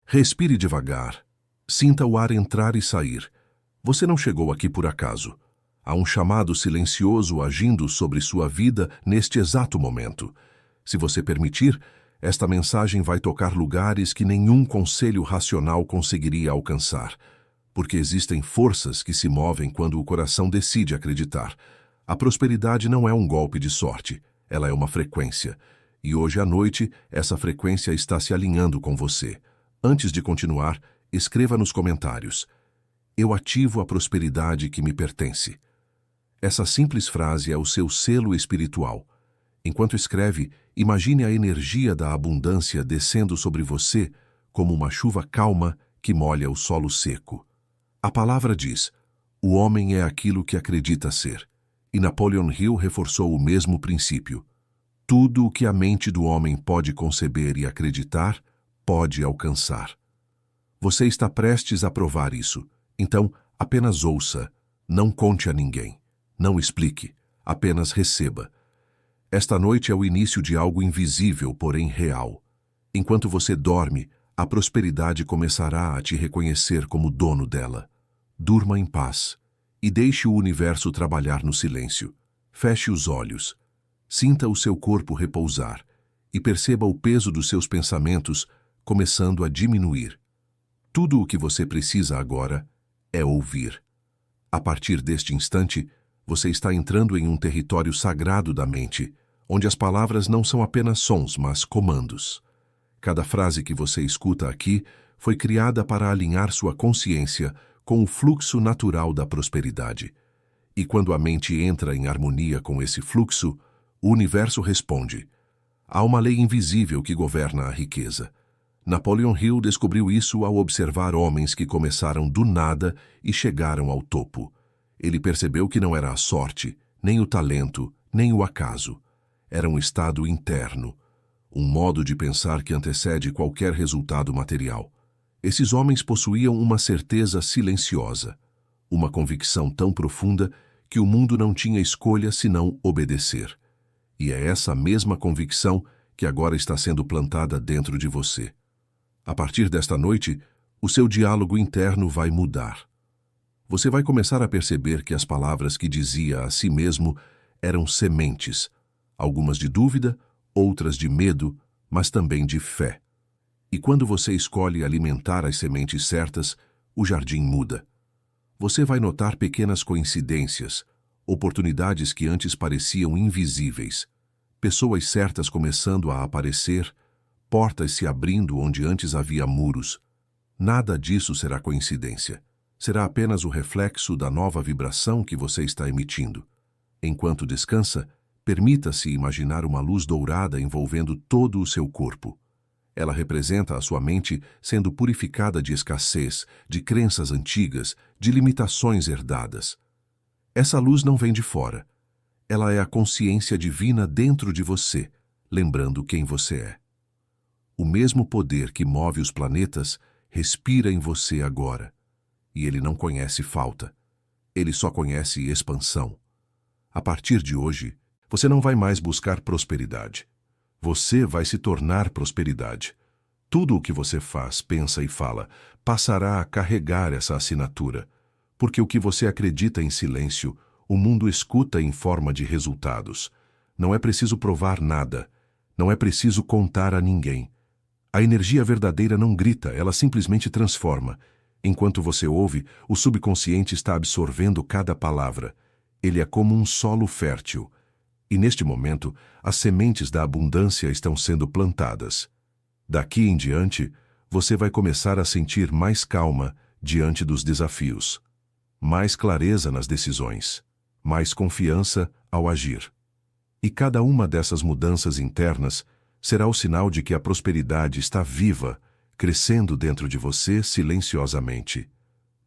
Respire devagar. Sinta o ar entrar e sair. Você não chegou aqui por acaso. Há um chamado silencioso agindo sobre sua vida neste exato momento. Se você permitir, esta mensagem vai tocar lugares que nenhum conselho racional conseguiria alcançar, porque existem forças que se movem quando o coração decide acreditar. A prosperidade não é um golpe de sorte, ela é uma frequência. E hoje à noite, essa frequência está se alinhando com você. Antes de continuar, escreva nos comentários: eu ativo a prosperidade que me pertence. Essa simples frase é o seu selo espiritual. Enquanto escreve, imagine a energia da abundância descendo sobre você como uma chuva calma que molha o solo seco. A palavra diz: o homem é aquilo que acredita ser. E Napoleon Hill reforçou o mesmo princípio. Tudo o que a mente do homem pode conceber e acreditar, pode alcançar. Você está prestes a provar isso. Então, apenas ouça. Não conte a ninguém. Não explique. Apenas receba. Esta noite é o início de algo invisível, porém real. Enquanto você dorme, a prosperidade começará a te reconhecer como dono dela. Durma em paz e deixe o universo trabalhar no silêncio. Feche os olhos. Sinta o seu corpo repousar e perceba o peso dos seus pensamentos começando a diminuir. Tudo o que você precisa agora é ouvir. A partir deste instante, você está entrando em um território sagrado da mente, onde as palavras não são apenas sons, mas comandos. Cada frase que você escuta aqui foi criada para alinhar sua consciência com o fluxo natural da prosperidade. E quando a mente entra em harmonia com esse fluxo, o universo responde. Há uma lei invisível que governa a riqueza. Napoleon Hill descobriu isso ao observar homens que começaram do nada e chegaram ao topo. Ele percebeu que não era a sorte, nem o talento, nem o acaso. Era um estado interno, um modo de pensar que antecede qualquer resultado material. Esses homens possuíam uma certeza silenciosa, uma convicção tão profunda que o mundo não tinha escolha senão obedecer. E é essa mesma convicção que agora está sendo plantada dentro de você. A partir desta noite, o seu diálogo interno vai mudar. Você vai começar a perceber que as palavras que dizia a si mesmo eram sementes, algumas de dúvida, outras de medo, mas também de fé. E quando você escolhe alimentar as sementes certas, o jardim muda. Você vai notar pequenas coincidências, oportunidades que antes pareciam invisíveis, pessoas certas começando a aparecer, portas se abrindo onde antes havia muros. Nada disso será coincidência. Será apenas o reflexo da nova vibração que você está emitindo. Enquanto descansa, permita-se imaginar uma luz dourada envolvendo todo o seu corpo. Ela representa a sua mente sendo purificada de escassez, de crenças antigas, de limitações herdadas. Essa luz não vem de fora. Ela é a consciência divina dentro de você, lembrando quem você é. O mesmo poder que move os planetas respira em você agora. E ele não conhece falta. Ele só conhece expansão. A partir de hoje, você não vai mais buscar prosperidade. Você vai se tornar prosperidade. Tudo o que você faz, pensa e fala passará a carregar essa assinatura, porque o que você acredita em silêncio, o mundo escuta em forma de resultados. Não é preciso provar nada. Não é preciso contar a ninguém. A energia verdadeira não grita, ela simplesmente transforma. Enquanto você ouve, o subconsciente está absorvendo cada palavra. Ele é como um solo fértil. E neste momento, as sementes da abundância estão sendo plantadas. Daqui em diante, você vai começar a sentir mais calma diante dos desafios, mais clareza nas decisões, mais confiança ao agir. E cada uma dessas mudanças internas será o sinal de que a prosperidade está viva, crescendo dentro de você silenciosamente.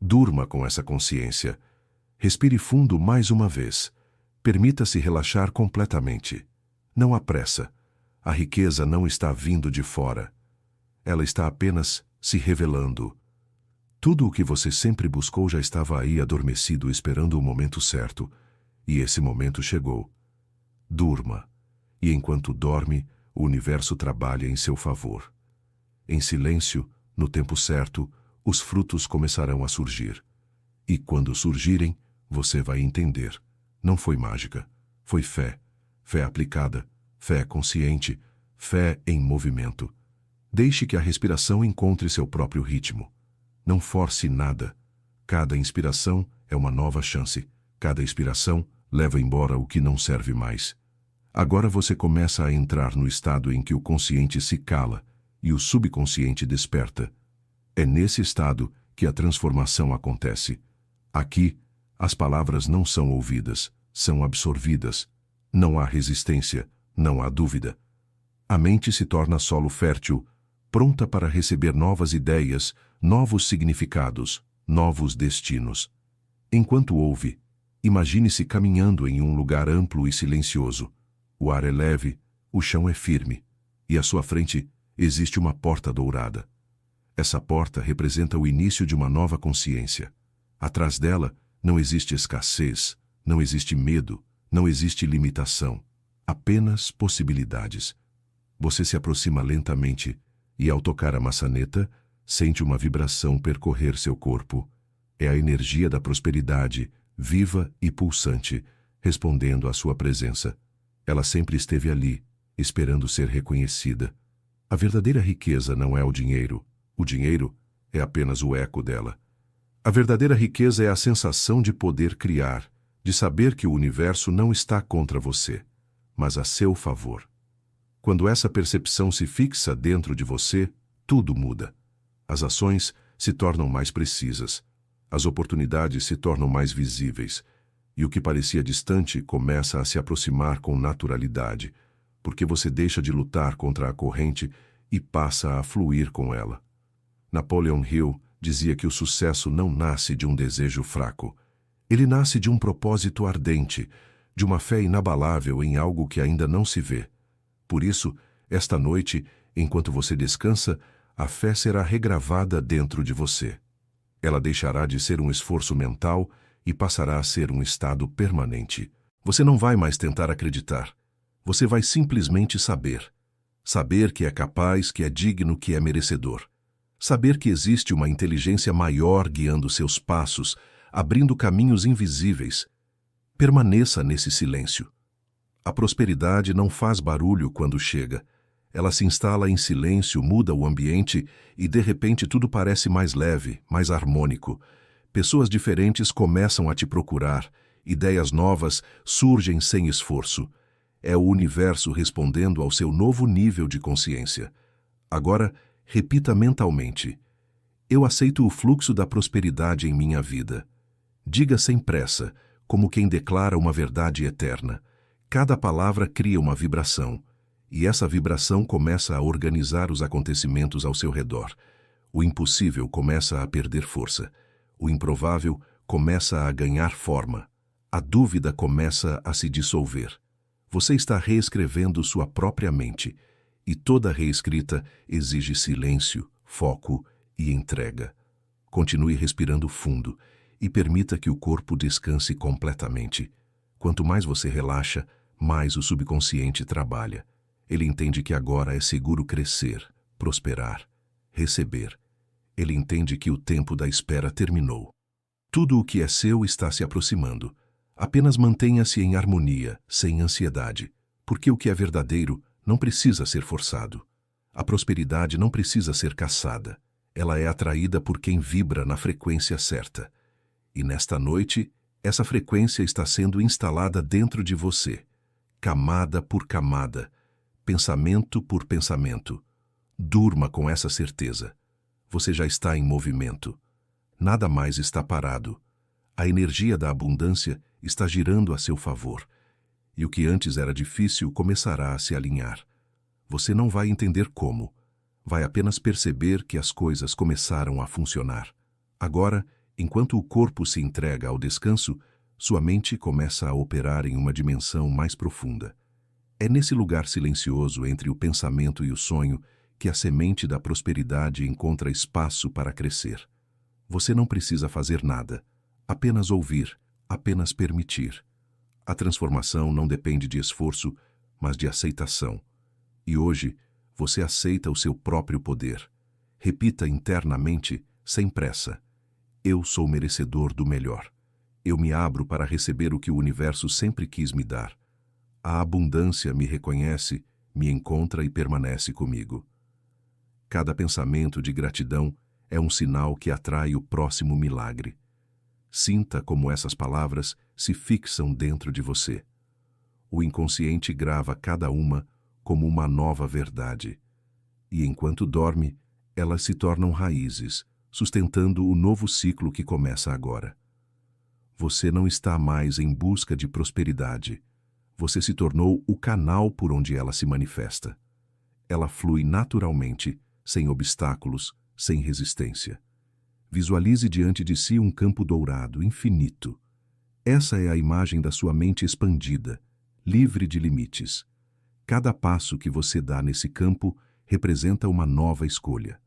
Durma com essa consciência. Respire fundo mais uma vez. Permita-se relaxar completamente. Não há pressa. A riqueza não está vindo de fora. Ela está apenas se revelando. Tudo o que você sempre buscou já estava aí adormecido esperando o momento certo. E esse momento chegou. Durma. E enquanto dorme, o universo trabalha em seu favor. Em silêncio, No tempo certo, os frutos começarão a surgir. E quando surgirem, você vai entender. Não foi mágica, foi fé. Fé aplicada, fé consciente, fé em movimento. Deixe que a respiração encontre seu próprio ritmo. Não force nada. Cada inspiração é uma nova chance. Cada expiração leva embora o que não serve mais. Agora você começa a entrar no estado em que o consciente se cala e o subconsciente desperta. É nesse estado que a transformação acontece. Aqui, as palavras não são ouvidas, são absorvidas. Não há resistência, não há dúvida. A mente se torna solo fértil, pronta para receber novas ideias, novos significados, novos destinos. Enquanto ouve, imagine-se caminhando em um lugar amplo e silencioso. O ar é leve, o chão é firme, e à sua frente existe uma porta dourada. Essa porta representa o início de uma nova consciência. Atrás dela não existe escassez, não existe medo, não existe limitação, apenas possibilidades. Você se aproxima lentamente e, ao tocar a maçaneta, sente uma vibração percorrer seu corpo. É a energia da prosperidade, viva e pulsante, respondendo à sua presença. Ela sempre esteve ali, esperando ser reconhecida. A verdadeira riqueza não é o dinheiro é apenas o eco dela. A verdadeira riqueza é a sensação de poder criar, de saber que o universo não está contra você, mas a seu favor. Quando essa percepção se fixa dentro de você, tudo muda. As ações se tornam mais precisas, as oportunidades se tornam mais visíveis, e o que parecia distante começa a se aproximar com naturalidade, porque você deixa de lutar contra a corrente e passa a fluir com ela. Napoleon Hill dizia que o sucesso não nasce de um desejo fraco. Ele nasce de um propósito ardente, de uma fé inabalável em algo que ainda não se vê. Por isso, esta noite, enquanto você descansa, a fé será regravada dentro de você. Ela deixará de ser um esforço mental e passará a ser um estado permanente. Você não vai mais tentar acreditar. Você vai simplesmente saber. Saber que é capaz, que é digno, que é merecedor. Saber que existe uma inteligência maior guiando seus passos, abrindo caminhos invisíveis. Permaneça nesse silêncio. A prosperidade não faz barulho quando chega. Ela se instala em silêncio, muda o ambiente e, de repente, tudo parece mais leve, mais harmônico. Pessoas diferentes começam a te procurar. Ideias novas surgem sem esforço. É o universo respondendo ao seu novo nível de consciência. Agora, repita mentalmente: eu aceito o fluxo da prosperidade em minha vida. Diga sem pressa, como quem declara uma verdade eterna. Cada palavra cria uma vibração, e essa vibração começa a organizar os acontecimentos ao seu redor. O impossível começa a perder força. O improvável começa a ganhar forma. A dúvida começa a se dissolver. Você está reescrevendo sua própria mente, e toda reescrita exige silêncio, foco e entrega. Continue respirando fundo e permita que o corpo descanse completamente. Quanto mais você relaxa, mais o subconsciente trabalha. Ele entende que agora é seguro crescer, prosperar, receber. Ele entende que o tempo da espera terminou. Tudo o que é seu está se aproximando. Apenas mantenha-se em harmonia, sem ansiedade, porque o que é verdadeiro não precisa ser forçado. A prosperidade não precisa ser caçada. Ela é atraída por quem vibra na frequência certa. E nesta noite, essa frequência está sendo instalada dentro de você, camada por camada, pensamento por pensamento. Durma com essa certeza. Você já está em movimento. Nada mais está parado. A energia da abundância está girando a seu favor. E o que antes era difícil começará a se alinhar. Você não vai entender como. Vai apenas perceber que as coisas começaram a funcionar. Agora, enquanto o corpo se entrega ao descanso, sua mente começa a operar em uma dimensão mais profunda. É nesse lugar silencioso entre o pensamento e o sonho que a semente da prosperidade encontra espaço para crescer. Você não precisa fazer nada, apenas ouvir, apenas permitir. A transformação não depende de esforço, mas de aceitação. E hoje, você aceita o seu próprio poder. Repita internamente, sem pressa: eu sou merecedor do melhor. Eu me abro para receber o que o universo sempre quis me dar. A abundância me reconhece, me encontra e permanece comigo. Cada pensamento de gratidão é um sinal que atrai o próximo milagre. Sinta como essas palavras se fixam dentro de você. O inconsciente grava cada uma como uma nova verdade. E enquanto dorme, elas se tornam raízes, sustentando o novo ciclo que começa agora. Você não está mais em busca de prosperidade. Você se tornou o canal por onde ela se manifesta. Ela flui naturalmente, sem obstáculos, sem resistência. Visualize diante de si um campo dourado, infinito. Essa é a imagem da sua mente expandida, livre de limites. Cada passo que você dá nesse campo representa uma nova escolha.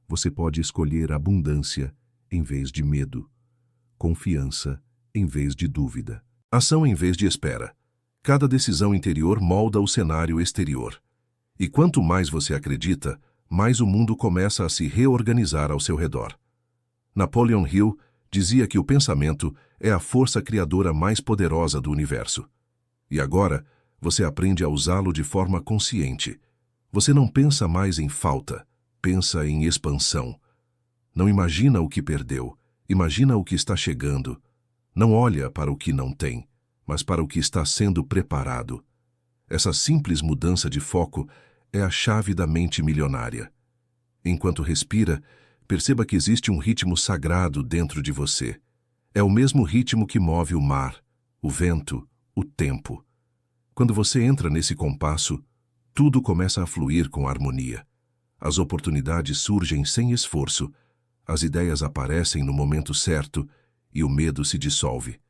Você pode escolher abundância em vez de medo, confiança em vez de dúvida, ação em vez de espera. Cada decisão interior molda o cenário exterior. E quanto mais você acredita, mais o mundo começa a se reorganizar ao seu redor. Napoleon Hill dizia que o pensamento é a força criadora mais poderosa do universo. E agora, você aprende a usá-lo de forma consciente. Você não pensa mais em falta, pensa em expansão. Não imagina o que perdeu, imagina o que está chegando. Não olha para o que não tem, mas para o que está sendo preparado. Essa simples mudança de foco é a chave da mente milionária. Enquanto respira, perceba que existe um ritmo sagrado dentro de você. É o mesmo ritmo que move o mar, o vento, o tempo. Quando você entra nesse compasso, tudo começa a fluir com harmonia. As oportunidades surgem sem esforço, as ideias aparecem no momento certo e o medo se dissolve.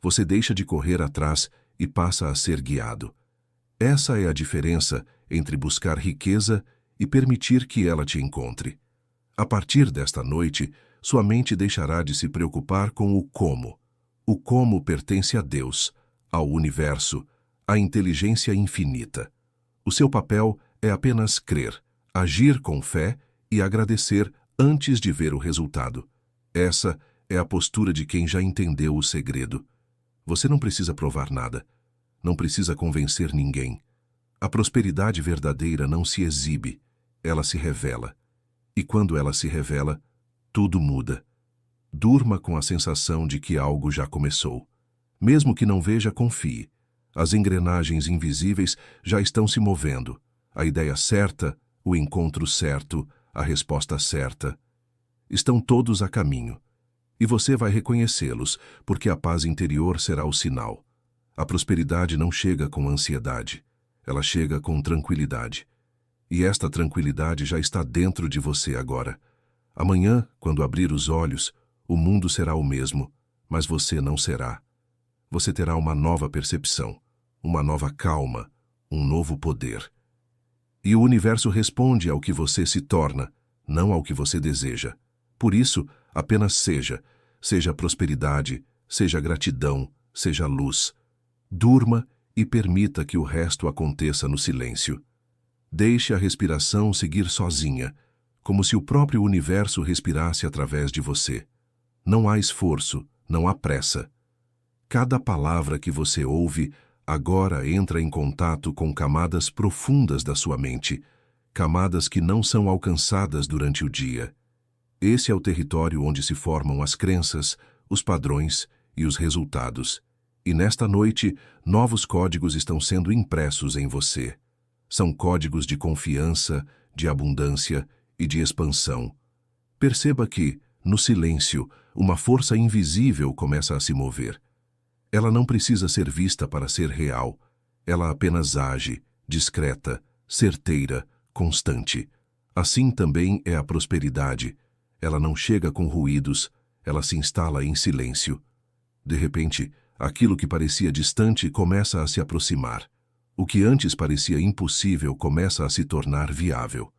Você deixa de correr atrás e passa a ser guiado. Essa é a diferença entre buscar riqueza e permitir que ela te encontre. A partir desta noite, sua mente deixará de se preocupar com o como. O como pertence a Deus, ao universo, à inteligência infinita. O seu papel é apenas crer, agir com fé e agradecer antes de ver o resultado. Essa é a postura de quem já entendeu o segredo. Você não precisa provar nada. Não precisa convencer ninguém. A prosperidade verdadeira não se exibe, ela se revela. E quando ela se revela, tudo muda. Durma com a sensação de que algo já começou. Mesmo que não veja, confie. As engrenagens invisíveis já estão se movendo. A ideia certa, o encontro certo, a resposta certa. Estão todos a caminho. E você vai reconhecê-los, porque a paz interior será o sinal. A prosperidade não chega com ansiedade. Ela chega com tranquilidade. E esta tranquilidade já está dentro de você agora. Amanhã, quando abrir os olhos, o mundo será o mesmo, mas você não será. Você terá uma nova percepção, uma nova calma, um novo poder. E o universo responde ao que você se torna, não ao que você deseja. Por isso, apenas seja. Seja prosperidade, seja gratidão, seja luz. Durma e permita que o resto aconteça no silêncio. Deixe a respiração seguir sozinha, como se o próprio universo respirasse através de você. Não há esforço, não há pressa. Cada palavra que você ouve agora entra em contato com camadas profundas da sua mente, camadas que não são alcançadas durante o dia. Esse é o território onde se formam as crenças, os padrões e os resultados. E nesta noite, novos códigos estão sendo impressos em você. São códigos de confiança, de abundância e de expansão. Perceba que, no silêncio, uma força invisível começa a se mover. Ela não precisa ser vista para ser real. Ela apenas age, discreta, certeira, constante. Assim também é a prosperidade. Ela não chega com ruídos, ela se instala em silêncio. De repente, aquilo que parecia distante começa a se aproximar. O que antes parecia impossível começa a se tornar viável.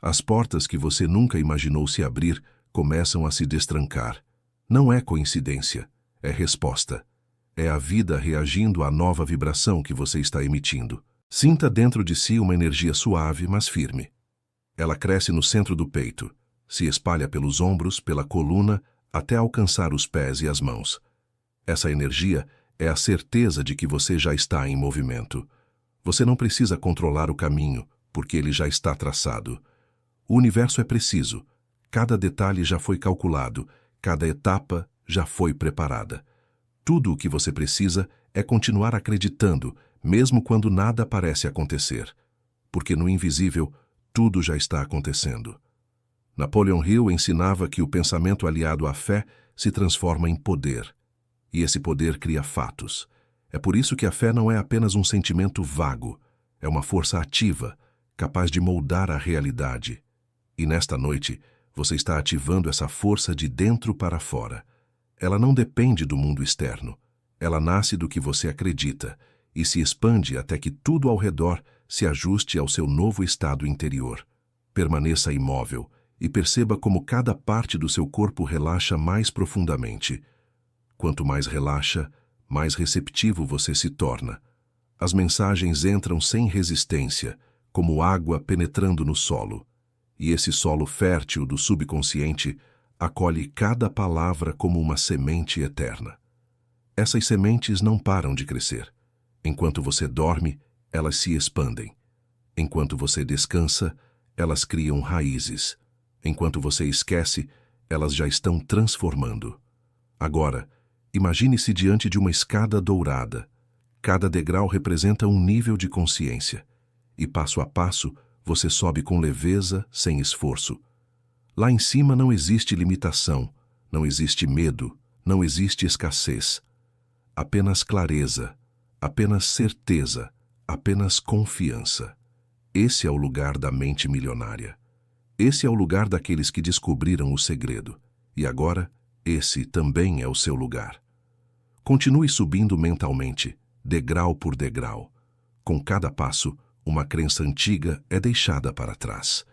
As portas que você nunca imaginou se abrir começam a se destrancar. Não é coincidência, é resposta. É a vida reagindo à nova vibração que você está emitindo. Sinta dentro de si uma energia suave, mas firme. Ela cresce no centro do peito, se espalha pelos ombros, pela coluna, até alcançar os pés e as mãos. Essa energia é a certeza de que você já está em movimento. Você não precisa controlar o caminho, porque ele já está traçado. O universo é preciso. Cada detalhe já foi calculado, cada etapa já foi preparada. Tudo o que você precisa é continuar acreditando, mesmo quando nada parece acontecer. Porque no invisível, tudo já está acontecendo. Napoleon Hill ensinava que o pensamento aliado à fé se transforma em poder. E esse poder cria fatos. É por isso que a fé não é apenas um sentimento vago, é uma força ativa, capaz de moldar a realidade. E nesta noite, você está ativando essa força de dentro para fora. Ela não depende do mundo externo. Ela nasce do que você acredita e se expande até que tudo ao redor se ajuste ao seu novo estado interior. Permaneça imóvel e perceba como cada parte do seu corpo relaxa mais profundamente. Quanto mais relaxa, mais receptivo você se torna. As mensagens entram sem resistência, como água penetrando no solo. E esse solo fértil do subconsciente acolhe cada palavra como uma semente eterna. Essas sementes não param de crescer. Enquanto você dorme, elas se expandem. Enquanto você descansa, elas criam raízes. Enquanto você esquece, elas já estão transformando. Agora, imagine-se diante de uma escada dourada. Cada degrau representa um nível de consciência. E passo a passo, você sobe com leveza, sem esforço. Lá em cima não existe limitação, não existe medo, não existe escassez. Apenas clareza, apenas certeza, apenas confiança. Esse é o lugar da mente milionária. Esse é o lugar daqueles que descobriram o segredo. E agora, esse também é o seu lugar. Continue subindo mentalmente, degrau por degrau. Com cada passo, uma crença antiga é deixada para trás.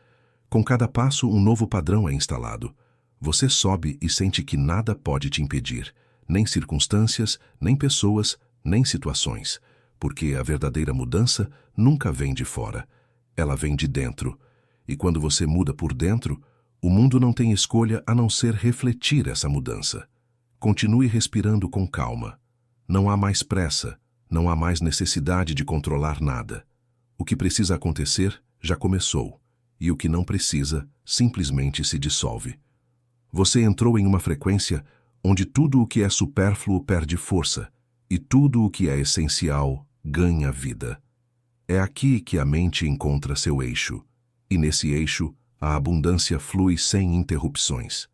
Com cada passo, um novo padrão é instalado. Você sobe e sente que nada pode te impedir, nem circunstâncias, nem pessoas, nem situações, porque a verdadeira mudança nunca vem de fora, ela vem de dentro. E quando você muda por dentro, o mundo não tem escolha a não ser refletir essa mudança. Continue respirando com calma. Não há mais pressa, não há mais necessidade de controlar nada. O que precisa acontecer já começou, e o que não precisa simplesmente se dissolve. Você entrou em uma frequência onde tudo o que é supérfluo perde força, e tudo o que é essencial ganha vida. É aqui que a mente encontra seu eixo, e nesse eixo a abundância flui sem interrupções.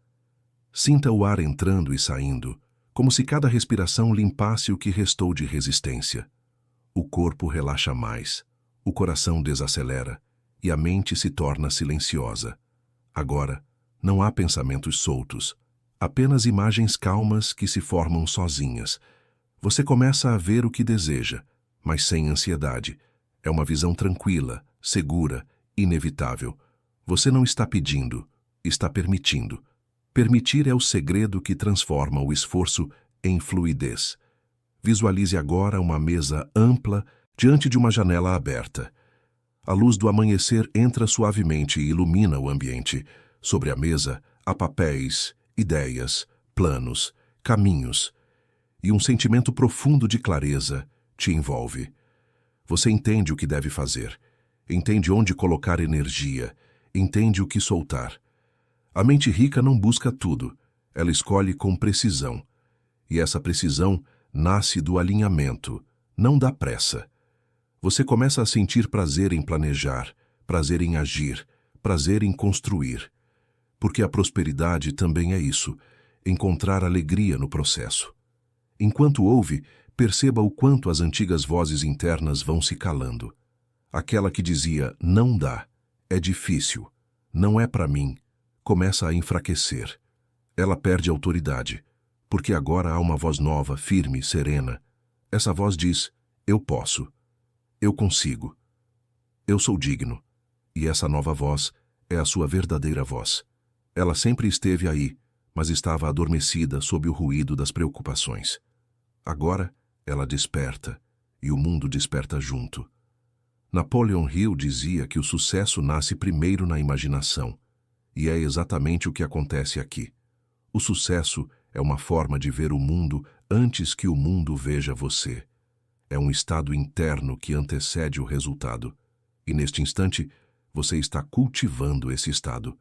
Sinta o ar entrando e saindo, como se cada respiração limpasse o que restou de resistência. O corpo relaxa mais, o coração desacelera e a mente se torna silenciosa. Agora, não há pensamentos soltos, apenas imagens calmas que se formam sozinhas. Você começa a ver o que deseja, mas sem ansiedade. É uma visão tranquila, segura, inevitável. Você não está pedindo, está permitindo. Permitir é o segredo que transforma o esforço em fluidez. Visualize agora uma mesa ampla diante de uma janela aberta. A luz do amanhecer entra suavemente e ilumina o ambiente. Sobre a mesa há papéis, ideias, planos, caminhos. E um sentimento profundo de clareza te envolve. Você entende o que deve fazer, entende onde colocar energia, entende o que soltar. A mente rica não busca tudo, ela escolhe com precisão. E essa precisão nasce do alinhamento, não da pressa. Você começa a sentir prazer em planejar, prazer em agir, prazer em construir. Porque a prosperidade também é isso, encontrar alegria no processo. Enquanto ouve, perceba o quanto as antigas vozes internas vão se calando. Aquela que dizia, não dá, é difícil, não é para mim, começa a enfraquecer. Ela perde autoridade, porque agora há uma voz nova, firme, serena. Essa voz diz, eu posso, eu consigo, eu sou digno. E essa nova voz é a sua verdadeira voz. Ela sempre esteve aí, mas estava adormecida sob o ruído das preocupações. Agora, ela desperta, e o mundo desperta junto. Napoleon Hill dizia que o sucesso nasce primeiro na imaginação, e é exatamente o que acontece aqui. O sucesso é uma forma de ver o mundo antes que o mundo veja você. É um estado interno que antecede o resultado, e neste instante você está cultivando esse estado.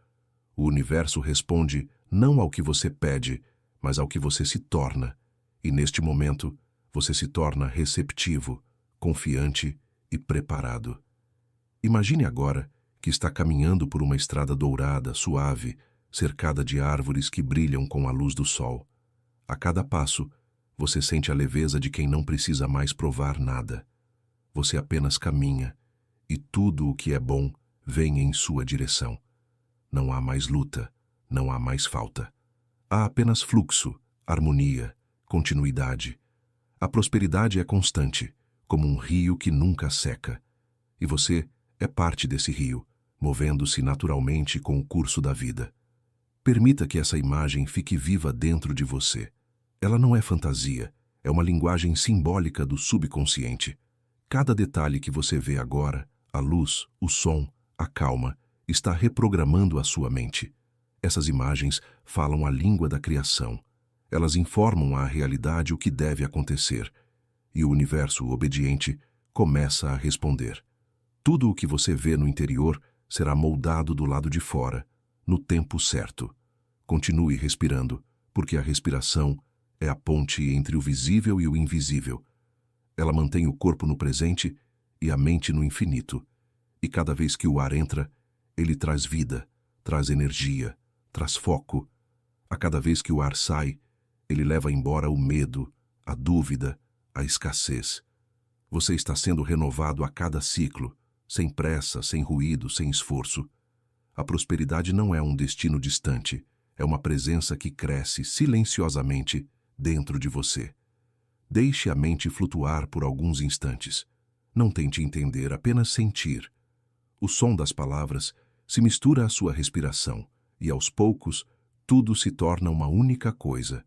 O universo responde não ao que você pede, mas ao que você se torna, e neste momento você se torna receptivo, confiante e preparado. Imagine agora que está caminhando por uma estrada dourada, suave, cercada de árvores que brilham com a luz do sol. A cada passo, você sente a leveza de quem não precisa mais provar nada. Você apenas caminha, e tudo o que é bom vem em sua direção. Não há mais luta, não há mais falta. Há apenas fluxo, harmonia, continuidade. A prosperidade é constante, como um rio que nunca seca. E você é parte desse rio, movendo-se naturalmente com o curso da vida. Permita que essa imagem fique viva dentro de você. Ela não é fantasia, é uma linguagem simbólica do subconsciente. Cada detalhe que você vê agora, a luz, o som, a calma, está reprogramando a sua mente. Essas imagens falam a língua da criação. Elas informam à realidade o que deve acontecer. E o universo obediente começa a responder. Tudo o que você vê no interior será moldado do lado de fora, no tempo certo. Continue respirando, porque a respiração é a ponte entre o visível e o invisível. Ela mantém o corpo no presente e a mente no infinito. E cada vez que o ar entra, ele traz vida, traz energia, traz foco. A cada vez que o ar sai, ele leva embora o medo, a dúvida, a escassez. Você está sendo renovado a cada ciclo, sem pressa, sem ruído, sem esforço. A prosperidade não é um destino distante, é uma presença que cresce silenciosamente dentro de você. Deixe a mente flutuar por alguns instantes. Não tente entender, apenas sentir. O som das palavras se mistura à sua respiração e, aos poucos, tudo se torna uma única coisa.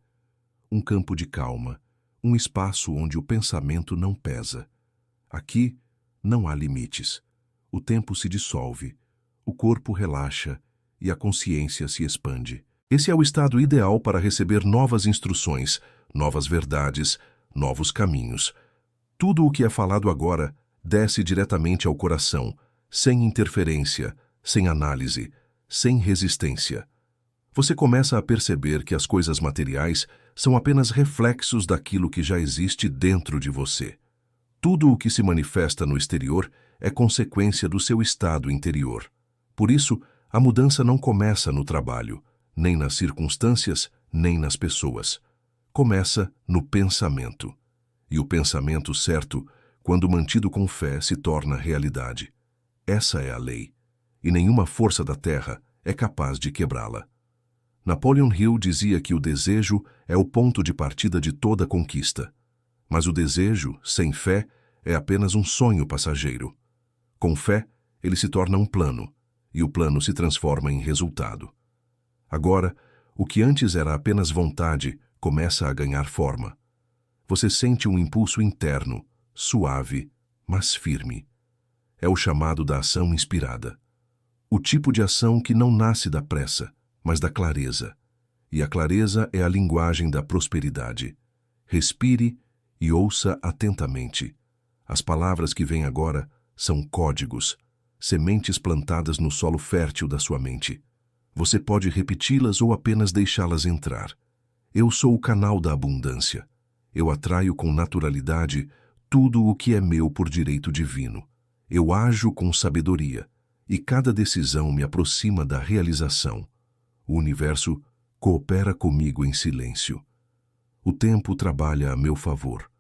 Um campo de calma, um espaço onde o pensamento não pesa. Aqui não há limites. O tempo se dissolve, o corpo relaxa e a consciência se expande. Esse é o estado ideal para receber novas instruções, novas verdades, novos caminhos. Tudo o que é falado agora desce diretamente ao coração, sem interferência, sem análise, sem resistência. Você começa a perceber que as coisas materiais são apenas reflexos daquilo que já existe dentro de você. Tudo o que se manifesta no exterior é consequência do seu estado interior. Por isso, a mudança não começa no trabalho, nem nas circunstâncias, nem nas pessoas. Começa no pensamento. E o pensamento certo, quando mantido com fé, se torna realidade. Essa é a lei, e nenhuma força da terra é capaz de quebrá-la. Napoleon Hill dizia que o desejo é o ponto de partida de toda conquista. Mas o desejo, sem fé, é apenas um sonho passageiro. Com fé, ele se torna um plano, e o plano se transforma em resultado. Agora, o que antes era apenas vontade começa a ganhar forma. Você sente um impulso interno, suave, mas firme. É o chamado da ação inspirada. O tipo de ação que não nasce da pressa, mas da clareza. E a clareza é a linguagem da prosperidade. Respire e ouça atentamente. As palavras que vêm agora são códigos, sementes plantadas no solo fértil da sua mente. Você pode repeti-las ou apenas deixá-las entrar. Eu sou o canal da abundância. Eu atraio com naturalidade tudo o que é meu por direito divino. Eu ajo com sabedoria, e cada decisão me aproxima da realização. O universo coopera comigo em silêncio. O tempo trabalha a meu favor.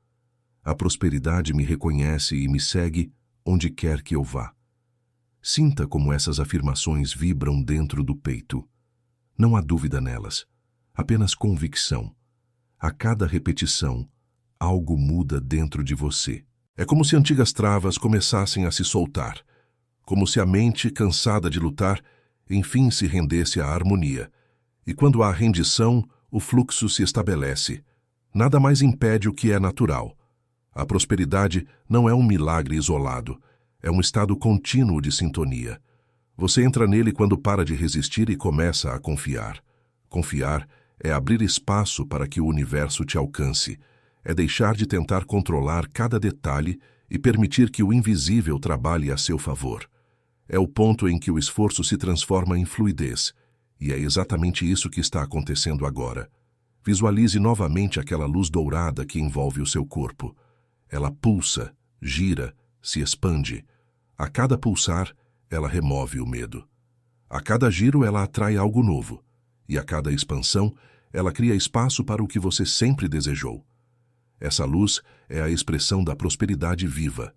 A prosperidade me reconhece e me segue onde quer que eu vá. Sinta como essas afirmações vibram dentro do peito. Não há dúvida nelas, apenas convicção. A cada repetição, algo muda dentro de você. É como se antigas travas começassem a se soltar, como se a mente, cansada de lutar, enfim se rendesse à harmonia. E quando há rendição, o fluxo se estabelece. Nada mais impede o que é natural. A prosperidade não é um milagre isolado. É um estado contínuo de sintonia. Você entra nele quando para de resistir e começa a confiar. Confiar é abrir espaço para que o universo te alcance. É deixar de tentar controlar cada detalhe e permitir que o invisível trabalhe a seu favor. É o ponto em que o esforço se transforma em fluidez. E é exatamente isso que está acontecendo agora. Visualize novamente aquela luz dourada que envolve o seu corpo. Ela pulsa, gira, se expande. A cada pulsar, ela remove o medo. A cada giro, ela atrai algo novo. E a cada expansão, ela cria espaço para o que você sempre desejou. Essa luz é a expressão da prosperidade viva.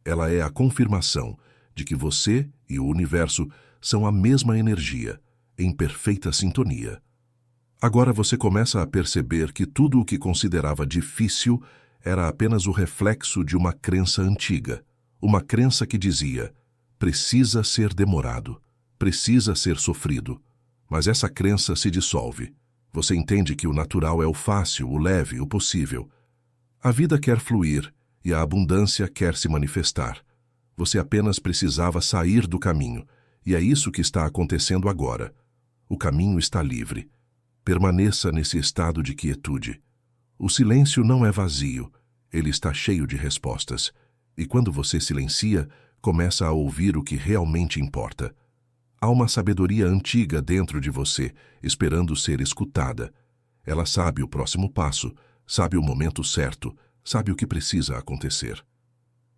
Ela é a confirmação de que você e o universo são a mesma energia, em perfeita sintonia. Agora você começa a perceber que tudo o que considerava difícil era apenas o reflexo de uma crença antiga. Uma crença que dizia: precisa ser demorado, precisa ser sofrido. Mas essa crença se dissolve. Você entende que o natural é o fácil, o leve, o possível. A vida quer fluir e a abundância quer se manifestar. Você apenas precisava sair do caminho, e é isso que está acontecendo agora. O caminho está livre. Permaneça nesse estado de quietude. O silêncio não é vazio, ele está cheio de respostas. E quando você silencia, começa a ouvir o que realmente importa. Há uma sabedoria antiga dentro de você, esperando ser escutada. Ela sabe o próximo passo, sabe o momento certo, sabe o que precisa acontecer.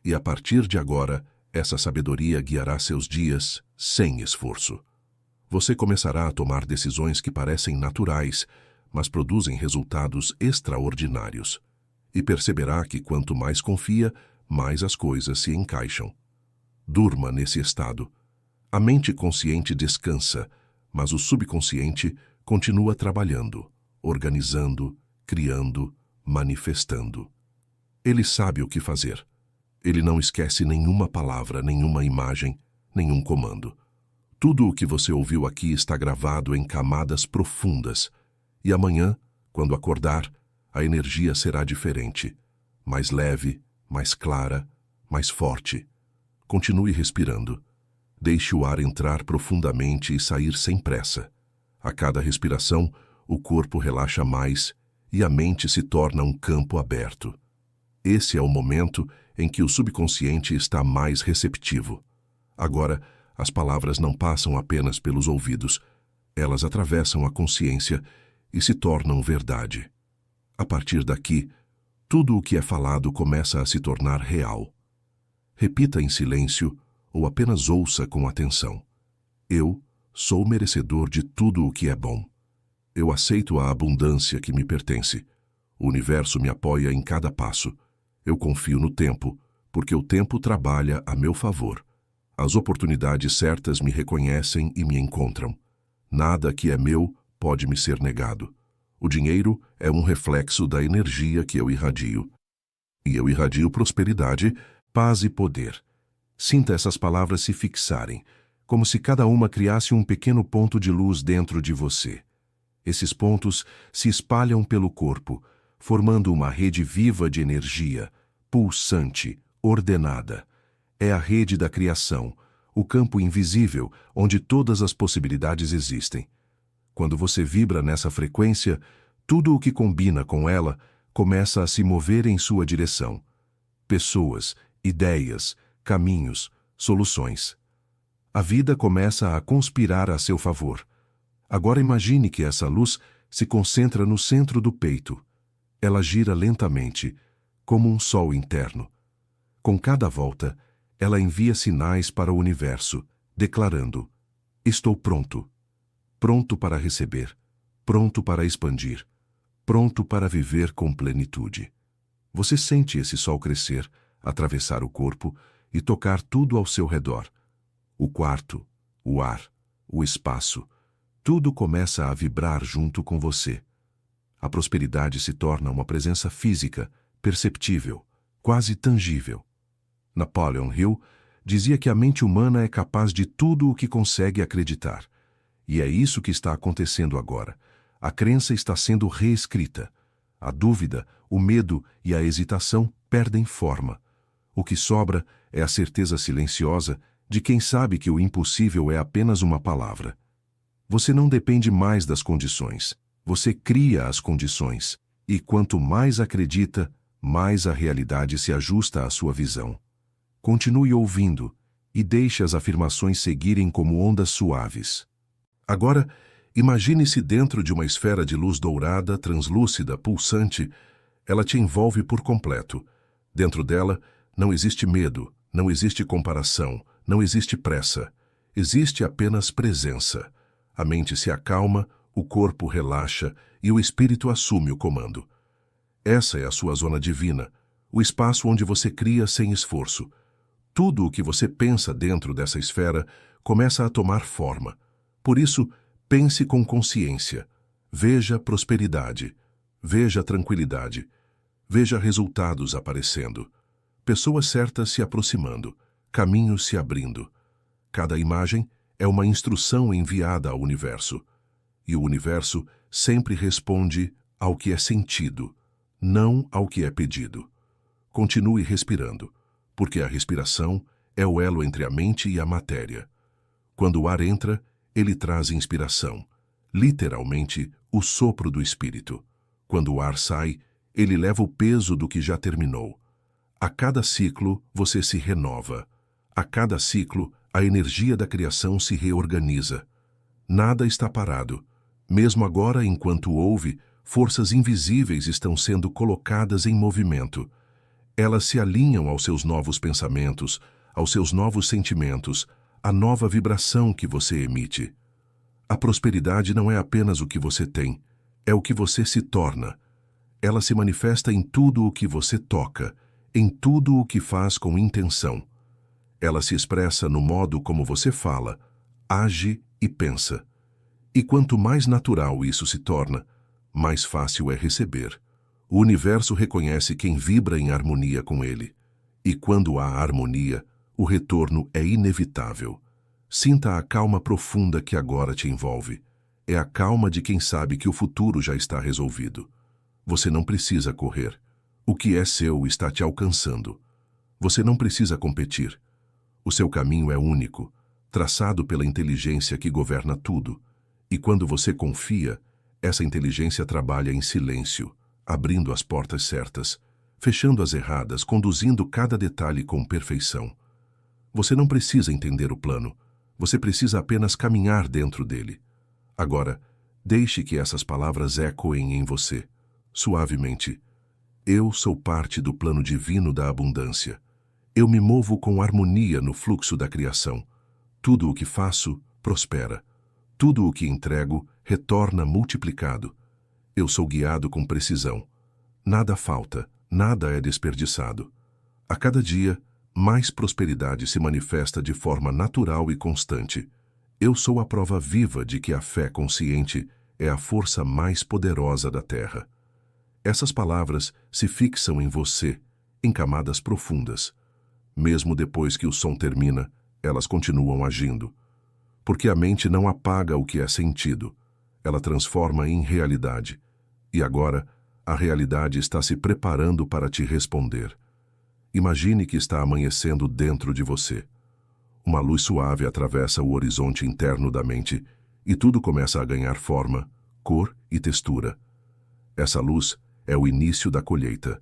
E a partir de agora, essa sabedoria guiará seus dias sem esforço. Você começará a tomar decisões que parecem naturais, mas produzem resultados extraordinários. E perceberá que quanto mais confia, mais as coisas se encaixam. Durma nesse estado. A mente consciente descansa, mas o subconsciente continua trabalhando, organizando, criando, manifestando. Ele sabe o que fazer. Ele não esquece nenhuma palavra, nenhuma imagem, nenhum comando. Tudo o que você ouviu aqui está gravado em camadas profundas. E amanhã, quando acordar, a energia será diferente. Mais leve, mais clara, mais forte. Continue respirando. Deixe o ar entrar profundamente e sair sem pressa. A cada respiração, o corpo relaxa mais e a mente se torna um campo aberto. Esse é o momento em que o subconsciente está mais receptivo. Agora, as palavras não passam apenas pelos ouvidos, elas atravessam a consciência e se tornam verdade. A partir daqui, tudo o que é falado começa a se tornar real. Repita em silêncio ou apenas ouça com atenção. Eu sou merecedor de tudo o que é bom. Eu aceito a abundância que me pertence. O universo me apoia em cada passo. Eu confio no tempo, porque o tempo trabalha a meu favor. As oportunidades certas me reconhecem e me encontram. Nada que é meu pode me ser negado. O dinheiro é um reflexo da energia que eu irradio. E eu irradio prosperidade, paz e poder. Sinta essas palavras se fixarem, como se cada uma criasse um pequeno ponto de luz dentro de você. Esses pontos se espalham pelo corpo, formando uma rede viva de energia, pulsante, ordenada. É a rede da criação, o campo invisível onde todas as possibilidades existem. Quando você vibra nessa frequência, tudo o que combina com ela começa a se mover em sua direção. Pessoas, ideias, caminhos, soluções. A vida começa a conspirar a seu favor. Agora imagine que essa luz se concentra no centro do peito. Ela gira lentamente, como um sol interno. Com cada volta, ela envia sinais para o universo, declarando: estou pronto. Pronto para receber, pronto para expandir, pronto para viver com plenitude. Você sente esse sol crescer, atravessar o corpo e tocar tudo ao seu redor. O quarto, o ar, o espaço, tudo começa a vibrar junto com você. A prosperidade se torna uma presença física, perceptível, quase tangível. Napoleon Hill dizia que a mente humana é capaz de tudo o que consegue acreditar. E é isso que está acontecendo agora. A crença está sendo reescrita. A dúvida, o medo e a hesitação perdem forma. O que sobra é a certeza silenciosa de quem sabe que o impossível é apenas uma palavra. Você não depende mais das condições. Você cria as condições. E quanto mais acredita, mais a realidade se ajusta à sua visão. Continue ouvindo e deixe as afirmações seguirem como ondas suaves. Agora, imagine-se dentro de uma esfera de luz dourada, translúcida, pulsante. Ela te envolve por completo. Dentro dela, não existe medo, não existe comparação, não existe pressa. Existe apenas presença. A mente se acalma, o corpo relaxa e o espírito assume o comando. Essa é a sua zona divina, o espaço onde você cria sem esforço. Tudo o que você pensa dentro dessa esfera começa a tomar forma. Por isso, pense com consciência. Veja prosperidade. Veja tranquilidade. Veja resultados aparecendo. Pessoas certas se aproximando. Caminhos se abrindo. Cada imagem é uma instrução enviada ao universo. E o universo sempre responde ao que é sentido, não ao que é pedido. Continue respirando, porque a respiração é o elo entre a mente e a matéria. Quando o ar entra, ele traz inspiração, literalmente o sopro do espírito. Quando o ar sai, ele leva o peso do que já terminou. A cada ciclo, você se renova. A cada ciclo, a energia da criação se reorganiza. Nada está parado. Mesmo agora, enquanto ouve, forças invisíveis estão sendo colocadas em movimento. Elas se alinham aos seus novos pensamentos, aos seus novos sentimentos, à nova vibração que você emite. A prosperidade não é apenas o que você tem, é o que você se torna. Ela se manifesta em tudo o que você toca, em tudo o que faz com intenção. Ela se expressa no modo como você fala, age e pensa. E quanto mais natural isso se torna, mais fácil é receber. O universo reconhece quem vibra em harmonia com ele. E quando há harmonia, o retorno é inevitável. Sinta a calma profunda que agora te envolve. É a calma de quem sabe que o futuro já está resolvido. Você não precisa correr. O que é seu está te alcançando. Você não precisa competir. O seu caminho é único, traçado pela inteligência que governa tudo. E quando você confia, essa inteligência trabalha em silêncio, abrindo as portas certas, fechando as erradas, conduzindo cada detalhe com perfeição. Você não precisa entender o plano, você precisa apenas caminhar dentro dele. Agora, deixe que essas palavras ecoem em você, suavemente. Eu sou parte do plano divino da abundância. Eu me movo com harmonia no fluxo da criação. Tudo o que faço, prospera. Tudo o que entrego retorna multiplicado. Eu sou guiado com precisão. Nada falta, nada é desperdiçado. A cada dia, mais prosperidade se manifesta de forma natural e constante. Eu sou a prova viva de que a fé consciente é a força mais poderosa da Terra. Essas palavras se fixam em você, em camadas profundas. Mesmo depois que o som termina, elas continuam agindo. Porque a mente não apaga o que é sentido, ela transforma em realidade. E agora, a realidade está se preparando para te responder. Imagine que está amanhecendo dentro de você. Uma luz suave atravessa o horizonte interno da mente e tudo começa a ganhar forma, cor e textura. Essa luz é o início da colheita.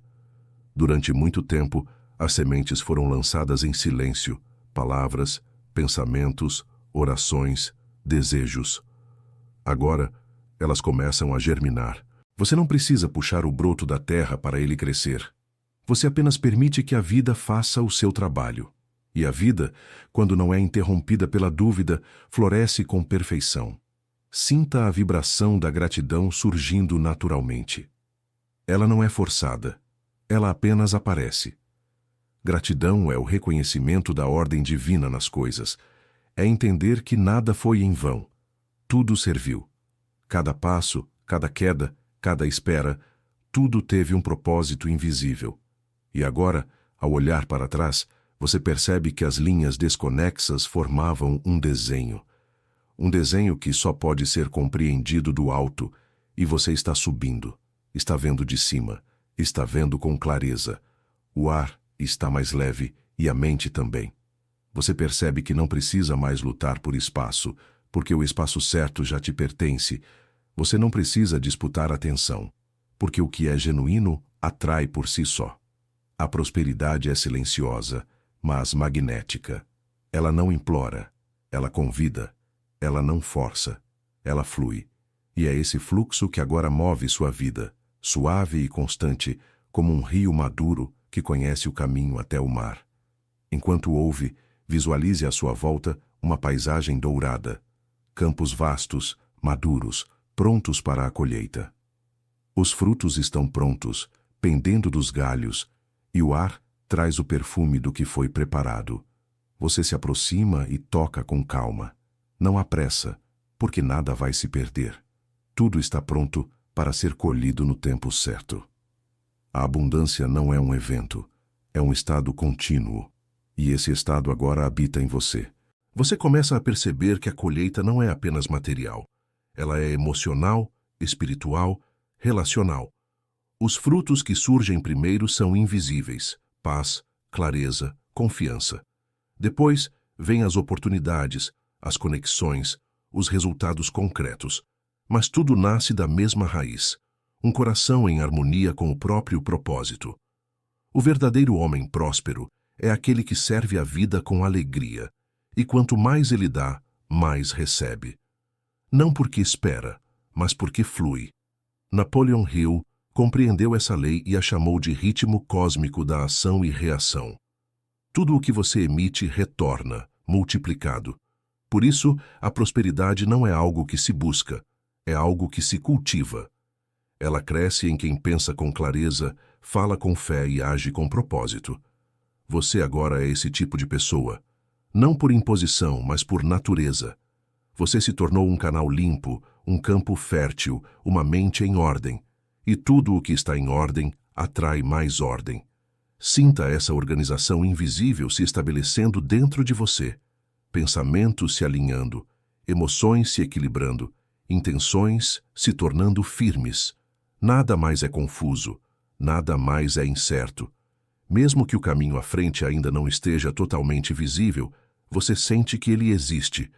Durante muito tempo, as sementes foram lançadas em silêncio, palavras, pensamentos, orações, desejos. Agora, elas começam a germinar. Você não precisa puxar o broto da terra para ele crescer. Você apenas permite que a vida faça o seu trabalho. E a vida, quando não é interrompida pela dúvida, floresce com perfeição. Sinta a vibração da gratidão surgindo naturalmente. Ela não é forçada. Ela apenas aparece. Gratidão é o reconhecimento da ordem divina nas coisas. É entender que nada foi em vão. Tudo serviu. Cada passo, cada queda, cada espera, tudo teve um propósito invisível. E agora, ao olhar para trás, você percebe que as linhas desconexas formavam um desenho. Um desenho que só pode ser compreendido do alto, e você está subindo, está vendo de cima, está vendo com clareza. O ar Está mais leve e a mente também. Você percebe que não precisa mais lutar por espaço, porque o espaço certo já te pertence. Você não precisa disputar atenção, porque o que é genuíno atrai por si só. A prosperidade é silenciosa, mas magnética. Ela não implora, ela convida, ela não força, ela flui. E é esse fluxo que agora move sua vida, suave e constante, como um rio maduro que conhece o caminho até o mar. Enquanto ouve, visualize à sua volta uma paisagem dourada, campos vastos, maduros, prontos para a colheita. Os frutos estão prontos, pendendo dos galhos, e o ar traz o perfume do que foi preparado. Você se aproxima e toca com calma. Não há pressa, porque nada vai se perder. Tudo está pronto para ser colhido no tempo certo. A abundância não é um evento, é um estado contínuo. E esse estado agora habita em você. Você começa a perceber que a colheita não é apenas material. Ela é emocional, espiritual, relacional. Os frutos que surgem primeiro são invisíveis: paz, clareza, confiança. Depois, vêm as oportunidades, as conexões, os resultados concretos. Mas tudo nasce da mesma raiz: um coração em harmonia com o próprio propósito. O verdadeiro homem próspero é aquele que serve a vida com alegria, e quanto mais ele dá, mais recebe. Não porque espera, mas porque flui. Napoleon Hill compreendeu essa lei e a chamou de ritmo cósmico da ação e reação. Tudo o que você emite retorna, multiplicado. Por isso, a prosperidade não é algo que se busca, é algo que se cultiva. Ela cresce em quem pensa com clareza, fala com fé e age com propósito. Você agora é esse tipo de pessoa. Não por imposição, mas por natureza. Você se tornou um canal limpo, um campo fértil, uma mente em ordem. E tudo o que está em ordem atrai mais ordem. Sinta essa organização invisível se estabelecendo dentro de você. Pensamentos se alinhando, emoções se equilibrando, intenções se tornando firmes. Nada mais é confuso, nada mais é incerto. Mesmo que o caminho à frente ainda não esteja totalmente visível, você sente que ele existe.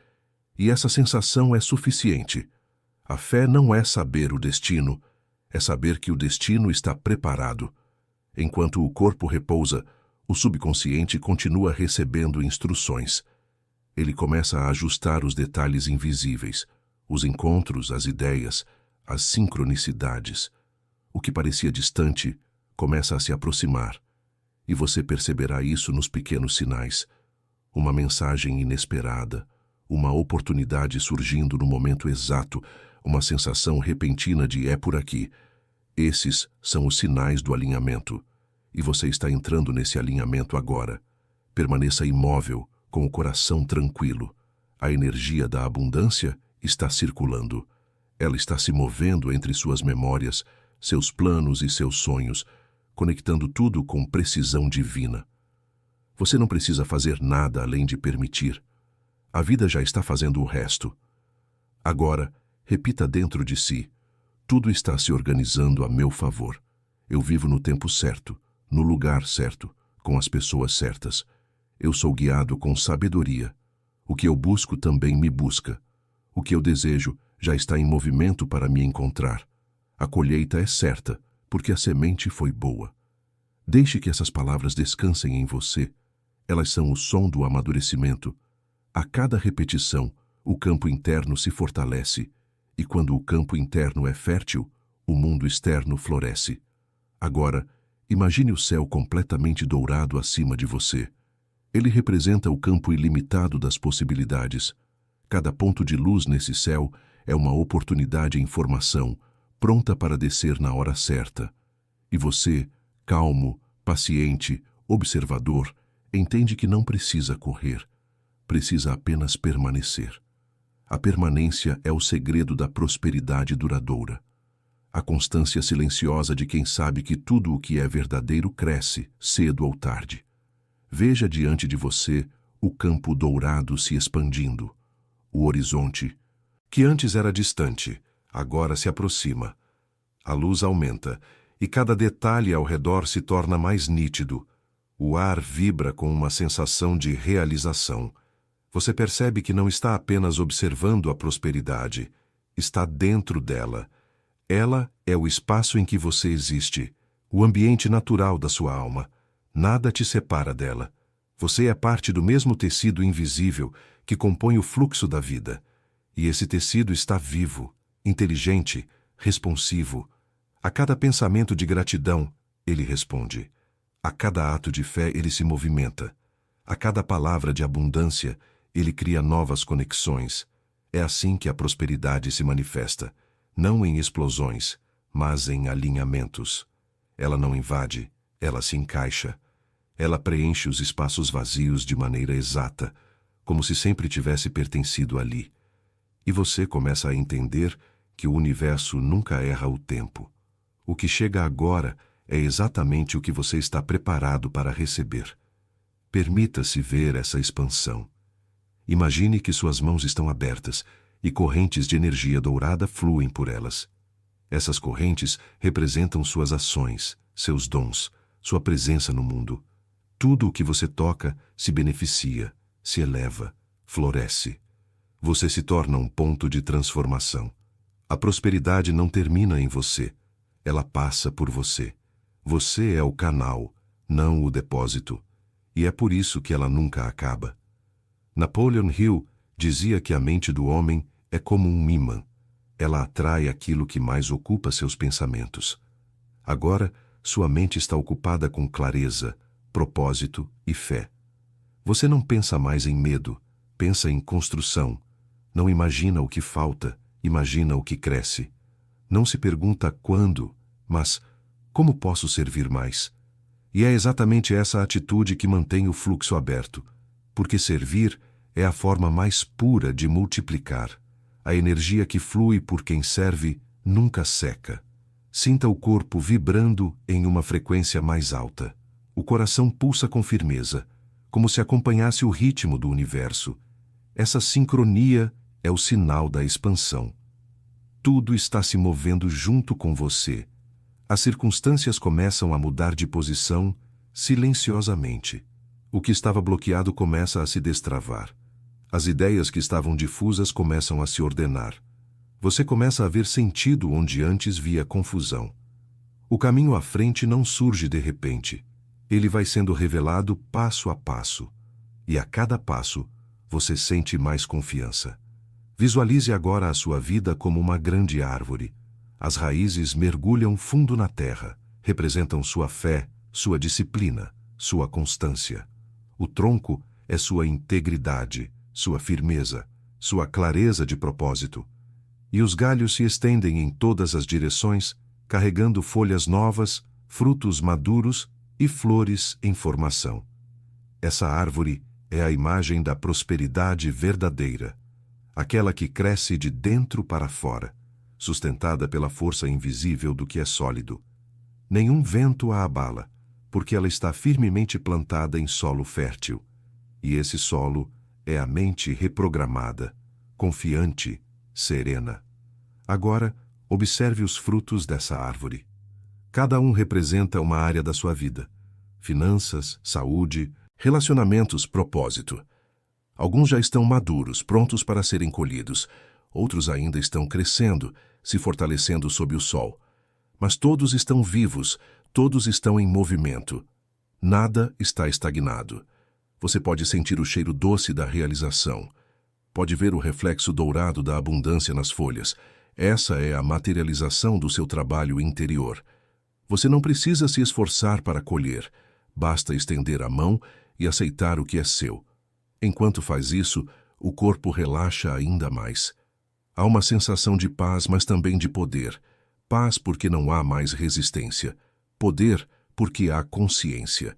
E essa sensação é suficiente. A fé não é saber o destino, é saber que o destino está preparado. Enquanto o corpo repousa, o subconsciente continua recebendo instruções. Ele começa a ajustar os detalhes invisíveis, os encontros, as ideias, as sincronicidades. O que parecia distante começa a se aproximar. E você perceberá isso nos pequenos sinais. Uma mensagem inesperada, uma oportunidade surgindo no momento exato, uma sensação repentina de é por aqui. Esses são os sinais do alinhamento. E você está entrando nesse alinhamento agora. Permaneça imóvel, com o coração tranquilo. A energia da abundância está circulando. Ela está se movendo entre suas memórias, seus planos e seus sonhos, conectando tudo com precisão divina. Você não precisa fazer nada além de permitir. A vida já está fazendo o resto. Agora, repita dentro de si: tudo está se organizando a meu favor. Eu vivo no tempo certo, no lugar certo, com as pessoas certas. Eu sou guiado com sabedoria. O que eu busco também me busca. O que eu desejo já está em movimento para me encontrar. A colheita é certa, porque a semente foi boa. Deixe que essas palavras descansem em você. Elas são o som do amadurecimento. A cada repetição, o campo interno se fortalece, e quando o campo interno é fértil, o mundo externo floresce. Agora, imagine o céu completamente dourado acima de você. Ele representa o campo ilimitado das possibilidades. Cada ponto de luz nesse céu é uma oportunidade em formação, pronta para descer na hora certa. E você, calmo, paciente, observador, entende que não precisa correr, precisa apenas permanecer. A permanência é o segredo da prosperidade duradoura. A constância silenciosa de quem sabe que tudo o que é verdadeiro cresce, cedo ou tarde. Veja diante de você o campo dourado se expandindo. O horizonte, que antes era distante, agora se aproxima. A luz aumenta, e cada detalhe ao redor se torna mais nítido. O ar vibra com uma sensação de realização. Você percebe que não está apenas observando a prosperidade, está dentro dela. Ela é o espaço em que você existe, o ambiente natural da sua alma. Nada te separa dela. Você é parte do mesmo tecido invisível que compõe o fluxo da vida. E esse tecido está vivo, inteligente, responsivo. A cada pensamento de gratidão, ele responde. A cada ato de fé, ele se movimenta. A cada palavra de abundância, ele cria novas conexões. É assim que a prosperidade se manifesta, não em explosões, mas em alinhamentos. Ela não invade, ela se encaixa. Ela preenche os espaços vazios de maneira exata, como se sempre tivesse pertencido ali. E você começa a entender que o universo nunca erra o tempo. O que chega agora é exatamente o que você está preparado para receber. Permita-se ver essa expansão. Imagine que suas mãos estão abertas e correntes de energia dourada fluem por elas. Essas correntes representam suas ações, seus dons, sua presença no mundo. Tudo o que você toca se beneficia, se eleva, floresce. Você se torna um ponto de transformação. A prosperidade não termina em você, ela passa por você. Você é o canal, não o depósito, e é por isso que ela nunca acaba. Napoleon Hill dizia que a mente do homem é como um ímã. Ela atrai aquilo que mais ocupa seus pensamentos. Agora, sua mente está ocupada com clareza, propósito e fé. Você não pensa mais em medo, pensa em construção. Não imagina o que falta, imagina o que cresce. Não se pergunta quando, mas como posso servir mais? E é exatamente essa atitude que mantém o fluxo aberto, porque servir é a forma mais pura de multiplicar. A energia que flui por quem serve nunca seca. Sinta o corpo vibrando em uma frequência mais alta. O coração pulsa com firmeza, como se acompanhasse o ritmo do universo. Essa sincronia é o sinal da expansão. Tudo está se movendo junto com você. As circunstâncias começam a mudar de posição silenciosamente. O que estava bloqueado começa a se destravar. As ideias que estavam difusas começam a se ordenar. Você começa a ver sentido onde antes via confusão. O caminho à frente não surge de repente. Ele vai sendo revelado passo a passo. E a cada passo, você sente mais confiança. Visualize agora a sua vida como uma grande árvore. As raízes mergulham fundo na terra, representam sua fé, sua disciplina, sua constância. O tronco é sua integridade, sua firmeza, sua clareza de propósito. E os galhos se estendem em todas as direções, carregando folhas novas, frutos maduros e flores em formação. Essa árvore é a imagem da prosperidade verdadeira, aquela que cresce de dentro para fora, sustentada pela força invisível do que é sólido. Nenhum vento a abala, porque ela está firmemente plantada em solo fértil. E esse solo é a mente reprogramada, confiante, serena. Agora, observe os frutos dessa árvore. Cada um representa uma área da sua vida: finanças, saúde, relacionamentos, propósito. Alguns já estão maduros, prontos para serem colhidos. Outros ainda estão crescendo, se fortalecendo sob o sol. Mas todos estão vivos, todos estão em movimento. Nada está estagnado. Você pode sentir o cheiro doce da realização. Pode ver o reflexo dourado da abundância nas folhas. Essa é a materialização do seu trabalho interior. Você não precisa se esforçar para colher. Basta estender a mão e aceitar o que é seu. Enquanto faz isso, o corpo relaxa ainda mais. Há uma sensação de paz, mas também de poder. Paz porque não há mais resistência. Poder porque há consciência.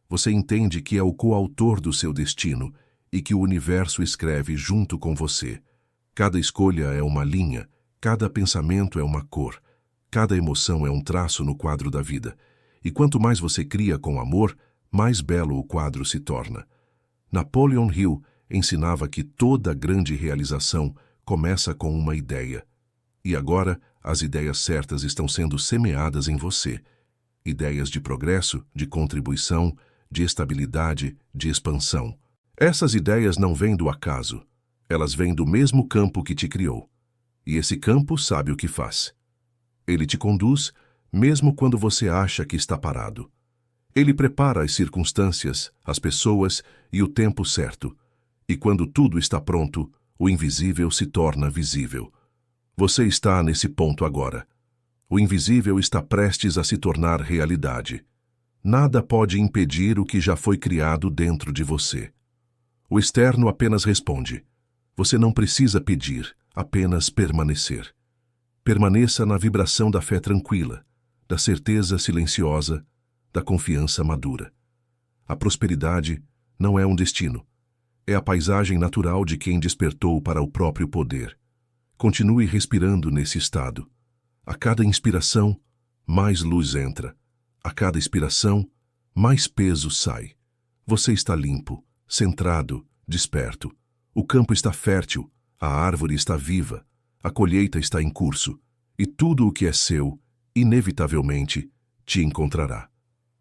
Você entende que é o coautor do seu destino e que o universo escreve junto com você. Cada escolha é uma linha, cada pensamento é uma cor, cada emoção é um traço no quadro da vida. E quanto mais você cria com amor, mais belo o quadro se torna. Napoleon Hill ensinava que toda grande realização começa com uma ideia. E agora, as ideias certas estão sendo semeadas em você. Ideias de progresso, de contribuição, de estabilidade, de expansão. Essas ideias não vêm do acaso. Elas vêm do mesmo campo que te criou. E esse campo sabe o que faz. Ele te conduz, mesmo quando você acha que está parado. Ele prepara as circunstâncias, as pessoas e o tempo certo. E quando tudo está pronto, o invisível se torna visível. Você está nesse ponto agora. O invisível está prestes a se tornar realidade. Nada pode impedir o que já foi criado dentro de você. O externo apenas responde. Você não precisa pedir, apenas permanecer. Permaneça na vibração da fé tranquila, da certeza silenciosa, da confiança madura. A prosperidade não é um destino. É a paisagem natural de quem despertou para o próprio poder. Continue respirando nesse estado. A cada inspiração, mais luz entra. A cada expiração, mais peso sai. Você está limpo, centrado, desperto. O campo está fértil, a árvore está viva, a colheita está em curso, e tudo o que é seu, inevitavelmente, te encontrará.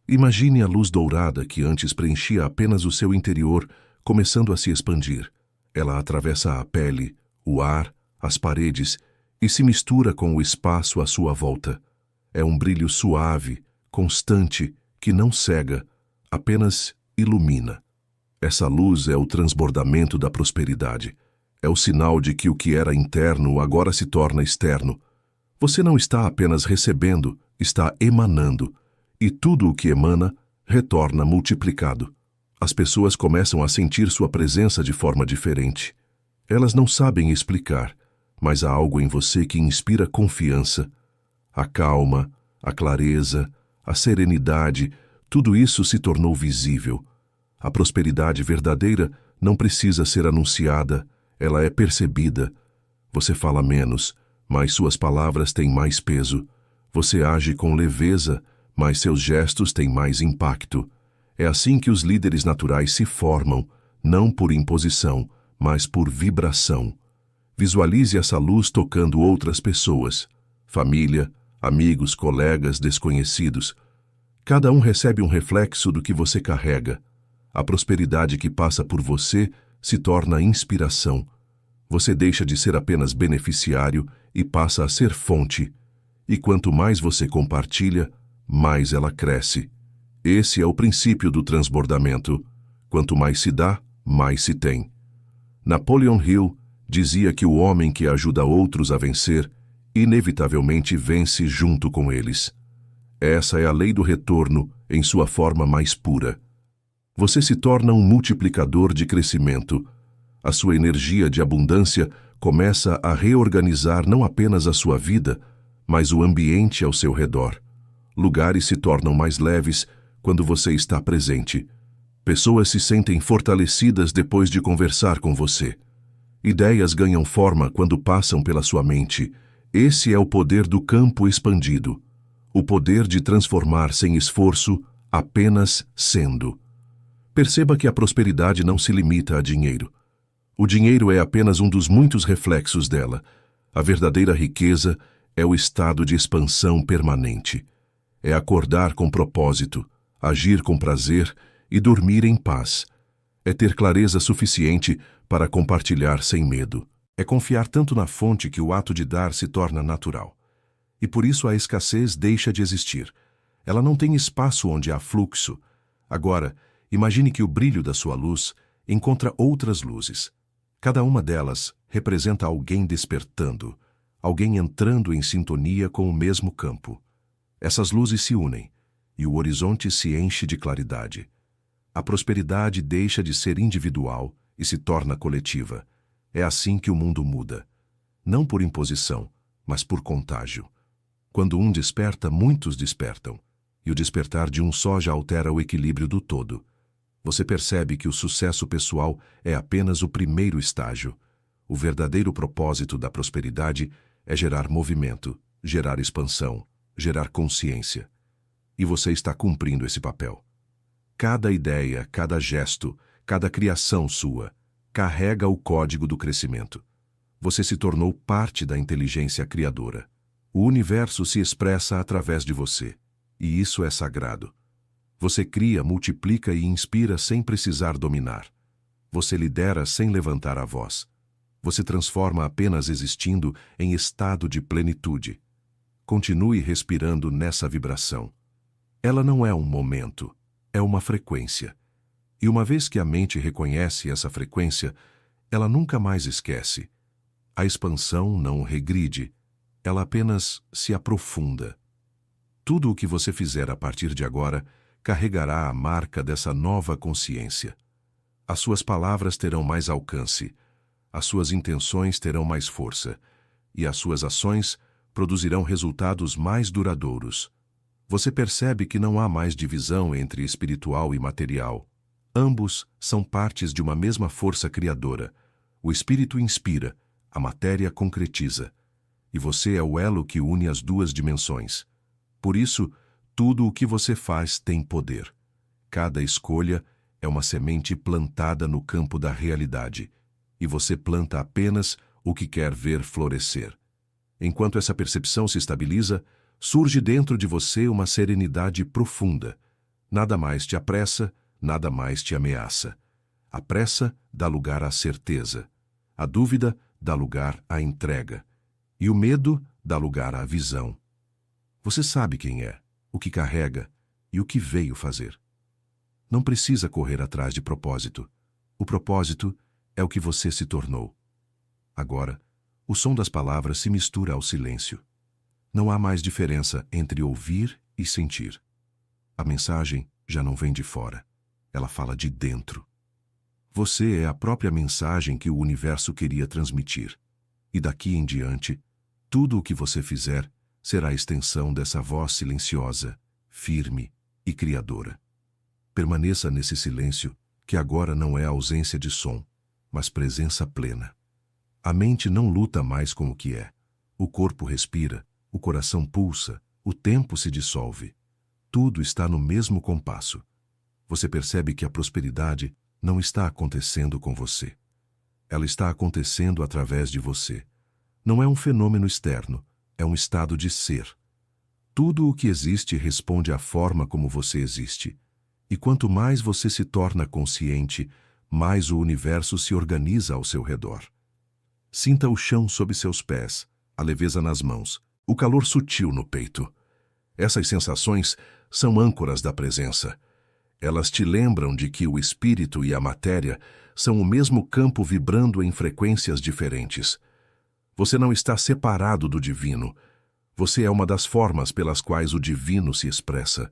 Imagine a luz dourada que antes preenchia apenas o seu interior, começando a se expandir. Ela atravessa a pele, o ar, as paredes e se mistura com o espaço à sua volta. É um brilho suave, constante, que não cega, apenas ilumina. Essa luz é o transbordamento da prosperidade. É o sinal de que o que era interno agora se torna externo. Você não está apenas recebendo, está emanando. E tudo o que emana, retorna multiplicado. As pessoas começam a sentir sua presença de forma diferente. Elas não sabem explicar, mas há algo em você que inspira confiança. A calma, a clareza, a serenidade, tudo isso se tornou visível. A prosperidade verdadeira não precisa ser anunciada, ela é percebida. Você fala menos, mas suas palavras têm mais peso. Você age com leveza, mas seus gestos têm mais impacto. É assim que os líderes naturais se formam, não por imposição, mas por vibração. Visualize essa luz tocando outras pessoas, família, amigos, colegas, desconhecidos. Cada um recebe um reflexo do que você carrega. A prosperidade que passa por você se torna inspiração. Você deixa de ser apenas beneficiário e passa a ser fonte. E quanto mais você compartilha, mais ela cresce. Esse é o princípio do transbordamento. Quanto mais se dá, mais se tem. Napoleon Hill dizia que o homem que ajuda outros a vencer, inevitavelmente vence junto com eles. Essa é a lei do retorno em sua forma mais pura. Você se torna um multiplicador de crescimento. A sua energia de abundância começa a reorganizar não apenas a sua vida, mas o ambiente ao seu redor. Lugares se tornam mais leves quando você está presente. Pessoas se sentem fortalecidas depois de conversar com você. Ideias ganham forma quando passam pela sua mente. Esse é o poder do campo expandido. O poder de transformar sem esforço, apenas sendo. Perceba que a prosperidade não se limita a dinheiro. O dinheiro é apenas um dos muitos reflexos dela. A verdadeira riqueza é o estado de expansão permanente. É acordar com propósito, agir com prazer e dormir em paz. É ter clareza suficiente para compartilhar sem medo. É confiar tanto na fonte que o ato de dar se torna natural. E por isso a escassez deixa de existir. Ela não tem espaço onde há fluxo. Agora, imagine que o brilho da sua luz encontra outras luzes. Cada uma delas representa alguém despertando, alguém entrando em sintonia com o mesmo campo. Essas luzes se unem, e o horizonte se enche de claridade. A prosperidade deixa de ser individual e se torna coletiva. É assim que o mundo muda. Não por imposição, mas por contágio. Quando um desperta, muitos despertam. E o despertar de um só já altera o equilíbrio do todo. Você percebe que o sucesso pessoal é apenas o primeiro estágio. O verdadeiro propósito da prosperidade é gerar movimento, gerar expansão, gerar consciência. E você está cumprindo esse papel. Cada ideia, cada gesto, cada criação sua carrega o código do crescimento. Você se tornou parte da inteligência criadora. O universo se expressa através de você, e isso é sagrado. Você cria, multiplica e inspira sem precisar dominar. Você lidera sem levantar a voz. Você transforma apenas existindo em estado de plenitude. Continue respirando nessa vibração. Ela não é um momento, é uma frequência. E uma vez que a mente reconhece essa frequência, ela nunca mais esquece. A expansão não regride, ela apenas se aprofunda. Tudo o que você fizer a partir de agora carregará a marca dessa nova consciência. As suas palavras terão mais alcance, as suas intenções terão mais força, e as suas ações produzirão resultados mais duradouros. Você percebe que não há mais divisão entre espiritual e material. Ambos são partes de uma mesma força criadora. O espírito inspira, a matéria concretiza. E você é o elo que une as duas dimensões. Por isso, tudo o que você faz tem poder. Cada escolha é uma semente plantada no campo da realidade, e você planta apenas o que quer ver florescer. Enquanto essa percepção se estabiliza, surge dentro de você uma serenidade profunda. Nada mais te apressa, nada mais te ameaça. A pressa dá lugar à certeza. A dúvida dá lugar à entrega. E o medo dá lugar à visão. Você sabe quem é, o que carrega e o que veio fazer. Não precisa correr atrás de propósito. O propósito é o que você se tornou. Agora, o som das palavras se mistura ao silêncio. Não há mais diferença entre ouvir e sentir. A mensagem já não vem de fora. Ela fala de dentro. Você é a própria mensagem que o universo queria transmitir. E daqui em diante, tudo o que você fizer será a extensão dessa voz silenciosa, firme e criadora. Permaneça nesse silêncio, que agora não é ausência de som, mas presença plena. A mente não luta mais com o que é. O corpo respira, o coração pulsa, o tempo se dissolve. Tudo está no mesmo compasso. Você percebe que a prosperidade não está acontecendo com você. Ela está acontecendo através de você. Não é um fenômeno externo, é um estado de ser. Tudo o que existe responde à forma como você existe. E quanto mais você se torna consciente, mais o universo se organiza ao seu redor. Sinta o chão sob seus pés, a leveza nas mãos, o calor sutil no peito. Essas sensações são âncoras da presença. Elas te lembram de que o espírito e a matéria são o mesmo campo vibrando em frequências diferentes. Você não está separado do divino. Você é uma das formas pelas quais o divino se expressa.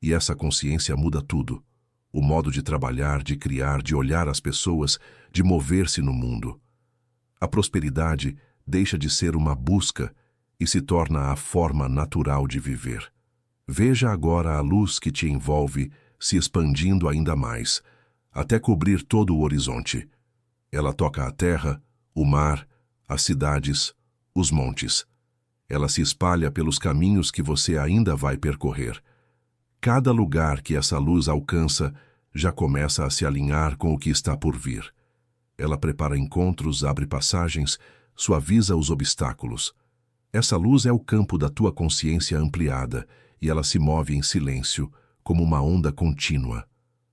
E essa consciência muda tudo. O modo de trabalhar, de criar, de olhar as pessoas, de mover-se no mundo. A prosperidade deixa de ser uma busca e se torna a forma natural de viver. Veja agora a luz que te envolve se expandindo ainda mais, até cobrir todo o horizonte. Ela toca a terra, o mar, as cidades, os montes. Ela se espalha pelos caminhos que você ainda vai percorrer. Cada lugar que essa luz alcança já começa a se alinhar com o que está por vir. Ela prepara encontros, abre passagens, suaviza os obstáculos. Essa luz é o campo da tua consciência ampliada e ela se move em silêncio, como uma onda contínua.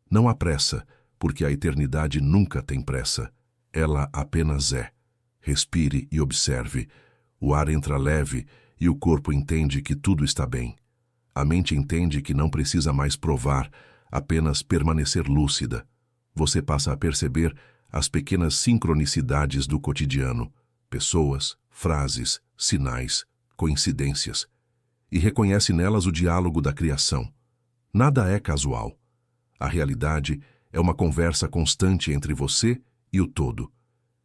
Não há pressa, porque a eternidade nunca tem pressa. Ela apenas é. Respire e observe. O ar entra leve e o corpo entende que tudo está bem. A mente entende que não precisa mais provar, apenas permanecer lúcida. Você passa a perceber as pequenas sincronicidades do cotidiano, pessoas, frases, sinais, coincidências, e reconhece nelas o diálogo da criação. Nada é casual. A realidade é uma conversa constante entre você e o todo.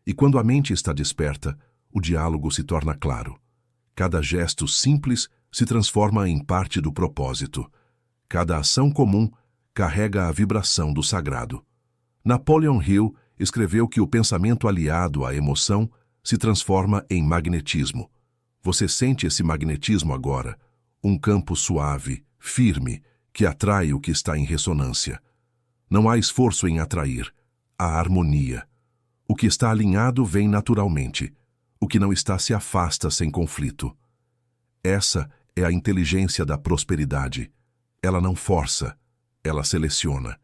E quando a mente está desperta, o diálogo se torna claro. Cada gesto simples se transforma em parte do propósito. Cada ação comum carrega a vibração do sagrado. Napoleon Hill escreveu que o pensamento aliado à emoção se transforma em magnetismo. Você sente esse magnetismo agora, um campo suave, firme, que atrai o que está em ressonância. Não há esforço em atrair, há harmonia. O que está alinhado vem naturalmente. O que não está se afasta sem conflito. Essa é a inteligência da prosperidade. Ela não força, Ela seleciona.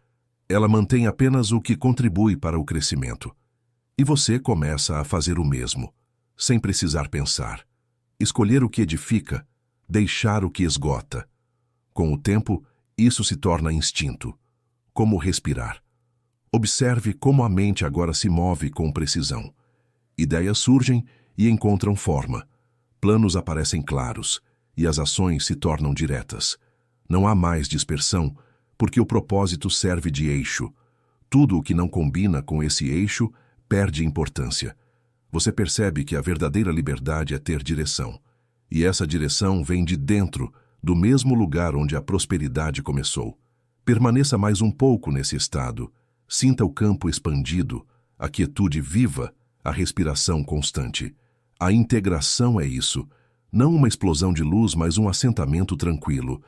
Ela mantém apenas o que contribui para o crescimento. E você começa a fazer o mesmo, sem precisar pensar. Escolher o que edifica, deixar o que esgota. Com o tempo, isso se torna instinto. Como respirar. Observe como a mente agora se move com precisão. Ideias surgem e encontram forma. Planos aparecem claros e as ações se tornam diretas. Não há mais dispersão, porque o propósito serve de eixo. Tudo o que não combina com esse eixo perde importância. Você percebe que a verdadeira liberdade é ter direção. E essa direção vem de dentro, do mesmo lugar onde a prosperidade começou. Permaneça mais um pouco nesse estado. Sinta o campo expandido, a quietude viva, a respiração constante. A integração é isso. Não uma explosão de luz, mas um assentamento tranquilo.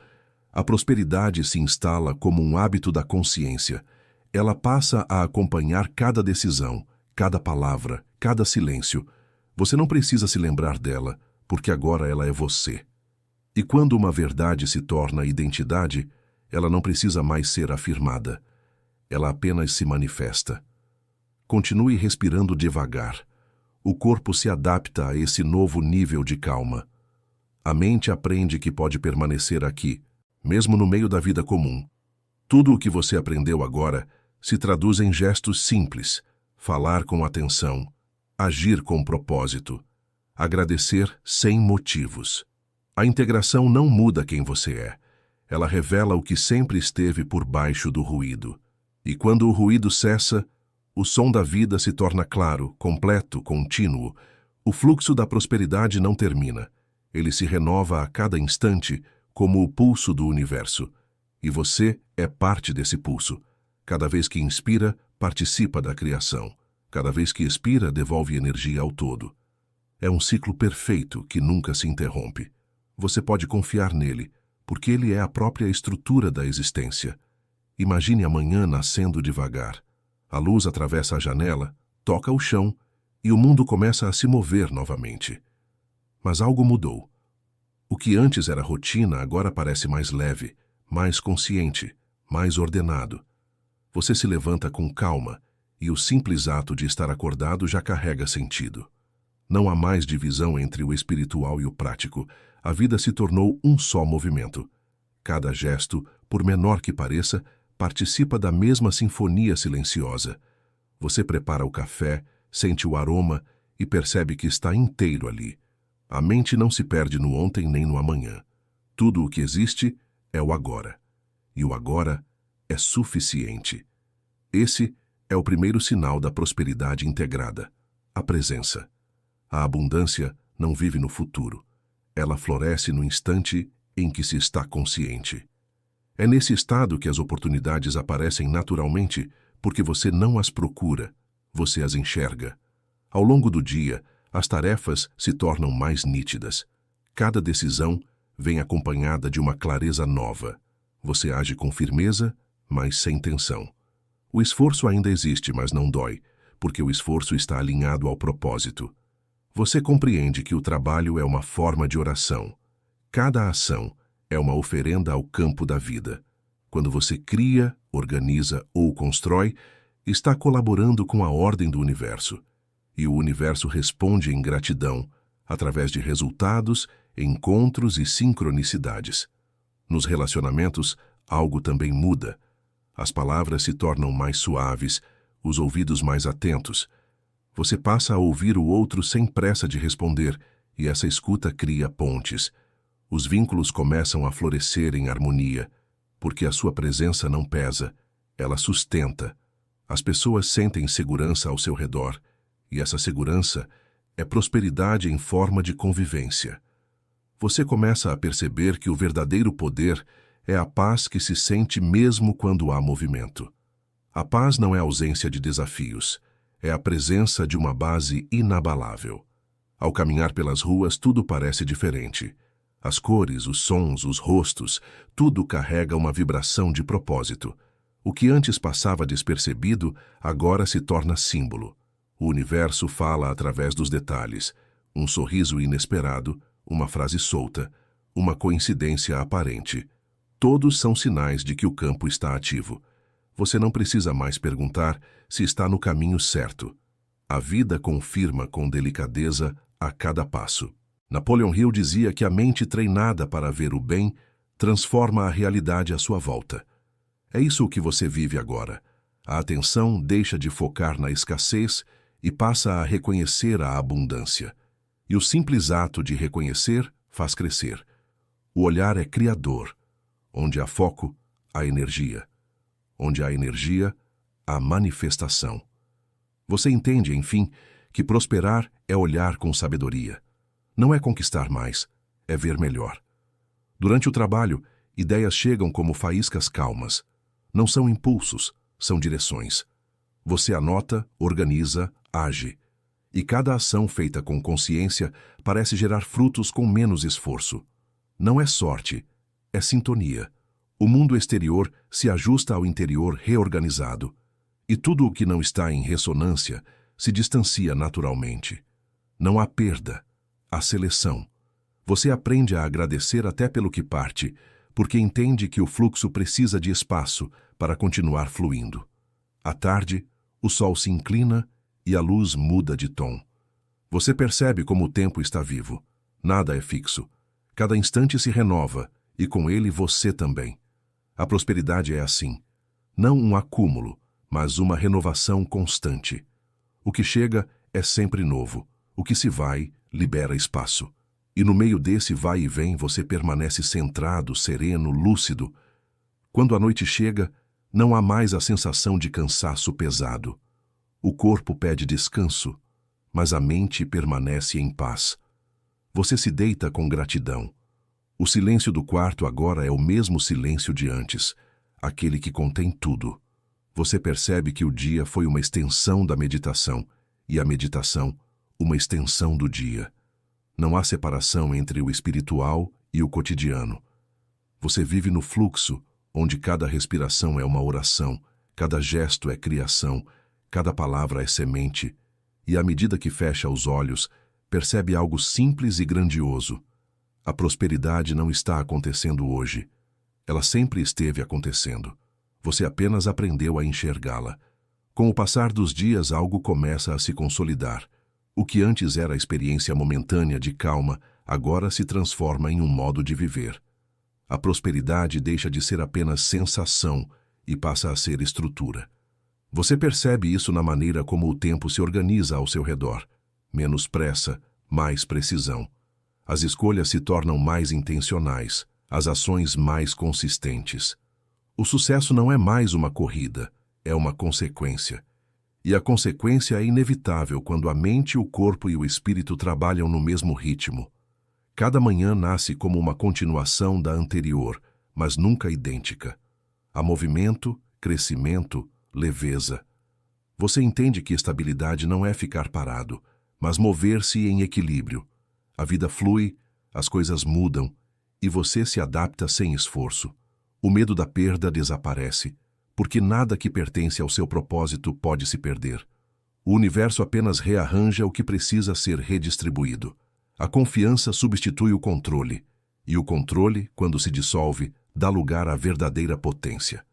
A prosperidade se instala como um hábito da consciência. Ela passa a acompanhar cada decisão, cada palavra, cada silêncio. Você não precisa se lembrar dela, porque agora ela é você. E quando uma verdade se torna identidade, ela não precisa mais ser afirmada. Ela apenas se manifesta. Continue respirando devagar. O corpo se adapta a esse novo nível de calma. A mente aprende que pode permanecer aqui, mesmo no meio da vida comum. Tudo o que você aprendeu agora se traduz em gestos simples: falar com atenção, agir com propósito, agradecer sem motivos. A integração não muda quem você é. Ela revela o que sempre esteve por baixo do ruído. E quando o ruído cessa, o som da vida se torna claro, completo, contínuo. O fluxo da prosperidade não termina. Ele se renova a cada instante, como o pulso do universo. E você é parte desse pulso. Cada vez que inspira, participa da criação. Cada vez que expira, devolve energia ao todo. É um ciclo perfeito que nunca se interrompe. Você pode confiar nele, porque ele é a própria estrutura da existência. Imagine a manhã nascendo devagar. A luz atravessa a janela, toca o chão e o mundo começa a se mover novamente. Mas algo mudou. O que antes era rotina agora parece mais leve, mais consciente, mais ordenado. Você se levanta com calma e o simples ato de estar acordado já carrega sentido. Não há mais divisão entre o espiritual e o prático. A vida se tornou um só movimento. Cada gesto, por menor que pareça, participa da mesma sinfonia silenciosa. Você prepara o café, sente o aroma e percebe que está inteiro ali. A mente não se perde no ontem nem no amanhã. Tudo o que existe é o agora. E o agora é suficiente. Esse é o primeiro sinal da prosperidade integrada, a presença. A abundância não vive no futuro. Ela floresce no instante em que se está consciente. É nesse estado que as oportunidades aparecem naturalmente, porque você não as procura, você as enxerga. Ao longo do dia, as tarefas se tornam mais nítidas. Cada decisão vem acompanhada de uma clareza nova. Você age com firmeza, mas sem tensão. O esforço ainda existe, mas não dói, porque o esforço está alinhado ao propósito. Você compreende que o trabalho é uma forma de oração. Cada ação é uma oferenda ao campo da vida. Quando você cria, organiza ou constrói, está colaborando com a ordem do universo. E o universo responde em gratidão, através de resultados, encontros e sincronicidades. Nos relacionamentos, algo também muda. As palavras se tornam mais suaves, os ouvidos mais atentos. Você passa a ouvir o outro sem pressa de responder, e essa escuta cria pontes. Os vínculos começam a florescer em harmonia, porque a sua presença não pesa, ela sustenta. As pessoas sentem segurança ao seu redor, e essa segurança é prosperidade em forma de convivência. Você começa a perceber que o verdadeiro poder é a paz que se sente mesmo quando há movimento. A paz não é ausência de desafios, é a presença de uma base inabalável. Ao caminhar pelas ruas, tudo parece diferente. As cores, os sons, os rostos, tudo carrega uma vibração de propósito. O que antes passava despercebido, agora se torna símbolo. O universo fala através dos detalhes. Um sorriso inesperado, uma frase solta, uma coincidência aparente. Todos são sinais de que o campo está ativo. Você não precisa mais perguntar se está no caminho certo. A vida confirma com delicadeza a cada passo. Napoleon Hill dizia que a mente treinada para ver o bem transforma a realidade à sua volta. É isso que você vive agora. A atenção deixa de focar na escassez e passa a reconhecer a abundância. E o simples ato de reconhecer faz crescer. O olhar é criador. Onde há foco, há energia. Onde há energia, há manifestação. Você entende, enfim, que prosperar é olhar com sabedoria. Não é conquistar mais, é ver melhor. Durante o trabalho, ideias chegam como faíscas calmas. Não são impulsos, são direções. Você anota, organiza, age. E cada ação feita com consciência parece gerar frutos com menos esforço. Não é sorte, é sintonia. O mundo exterior se ajusta ao interior reorganizado. E tudo o que não está em ressonância se distancia naturalmente. Não há perda, há seleção. Você aprende a agradecer até pelo que parte, porque entende que o fluxo precisa de espaço para continuar fluindo. À tarde, o sol se inclina e a luz muda de tom. Você percebe como o tempo está vivo. Nada é fixo. Cada instante se renova, e com ele você também. A prosperidade é assim. Não um acúmulo, mas uma renovação constante. O que chega é sempre novo. O que se vai, libera espaço. E no meio desse vai e vem você permanece centrado, sereno, lúcido. Quando a noite chega, não há mais a sensação de cansaço pesado. O corpo pede descanso, mas a mente permanece em paz. Você se deita com gratidão. O silêncio do quarto agora é o mesmo silêncio de antes, aquele que contém tudo. Você percebe que o dia foi uma extensão da meditação, e a meditação, uma extensão do dia. Não há separação entre o espiritual e o cotidiano. Você vive no fluxo, onde cada respiração é uma oração, cada gesto é criação, cada palavra é semente, e à medida que fecha os olhos, percebe algo simples e grandioso. A prosperidade não está acontecendo hoje. Ela sempre esteve acontecendo. Você apenas aprendeu a enxergá-la. Com o passar dos dias, algo começa a se consolidar. O que antes era a experiência momentânea de calma, agora se transforma em um modo de viver. A prosperidade deixa de ser apenas sensação e passa a ser estrutura. Você percebe isso na maneira como o tempo se organiza ao seu redor. Menos pressa, mais precisão. As escolhas se tornam mais intencionais, as ações mais consistentes. O sucesso não é mais uma corrida, é uma consequência. E a consequência é inevitável quando a mente, o corpo e o espírito trabalham no mesmo ritmo. Cada manhã nasce como uma continuação da anterior, mas nunca idêntica. Há movimento, crescimento, leveza. Você entende que estabilidade não é ficar parado, mas mover-se em equilíbrio. A vida flui, as coisas mudam, e você se adapta sem esforço. O medo da perda desaparece, porque nada que pertence ao seu propósito pode se perder. O universo apenas rearranja o que precisa ser redistribuído. A confiança substitui o controle, e o controle, quando se dissolve, dá lugar à verdadeira potência.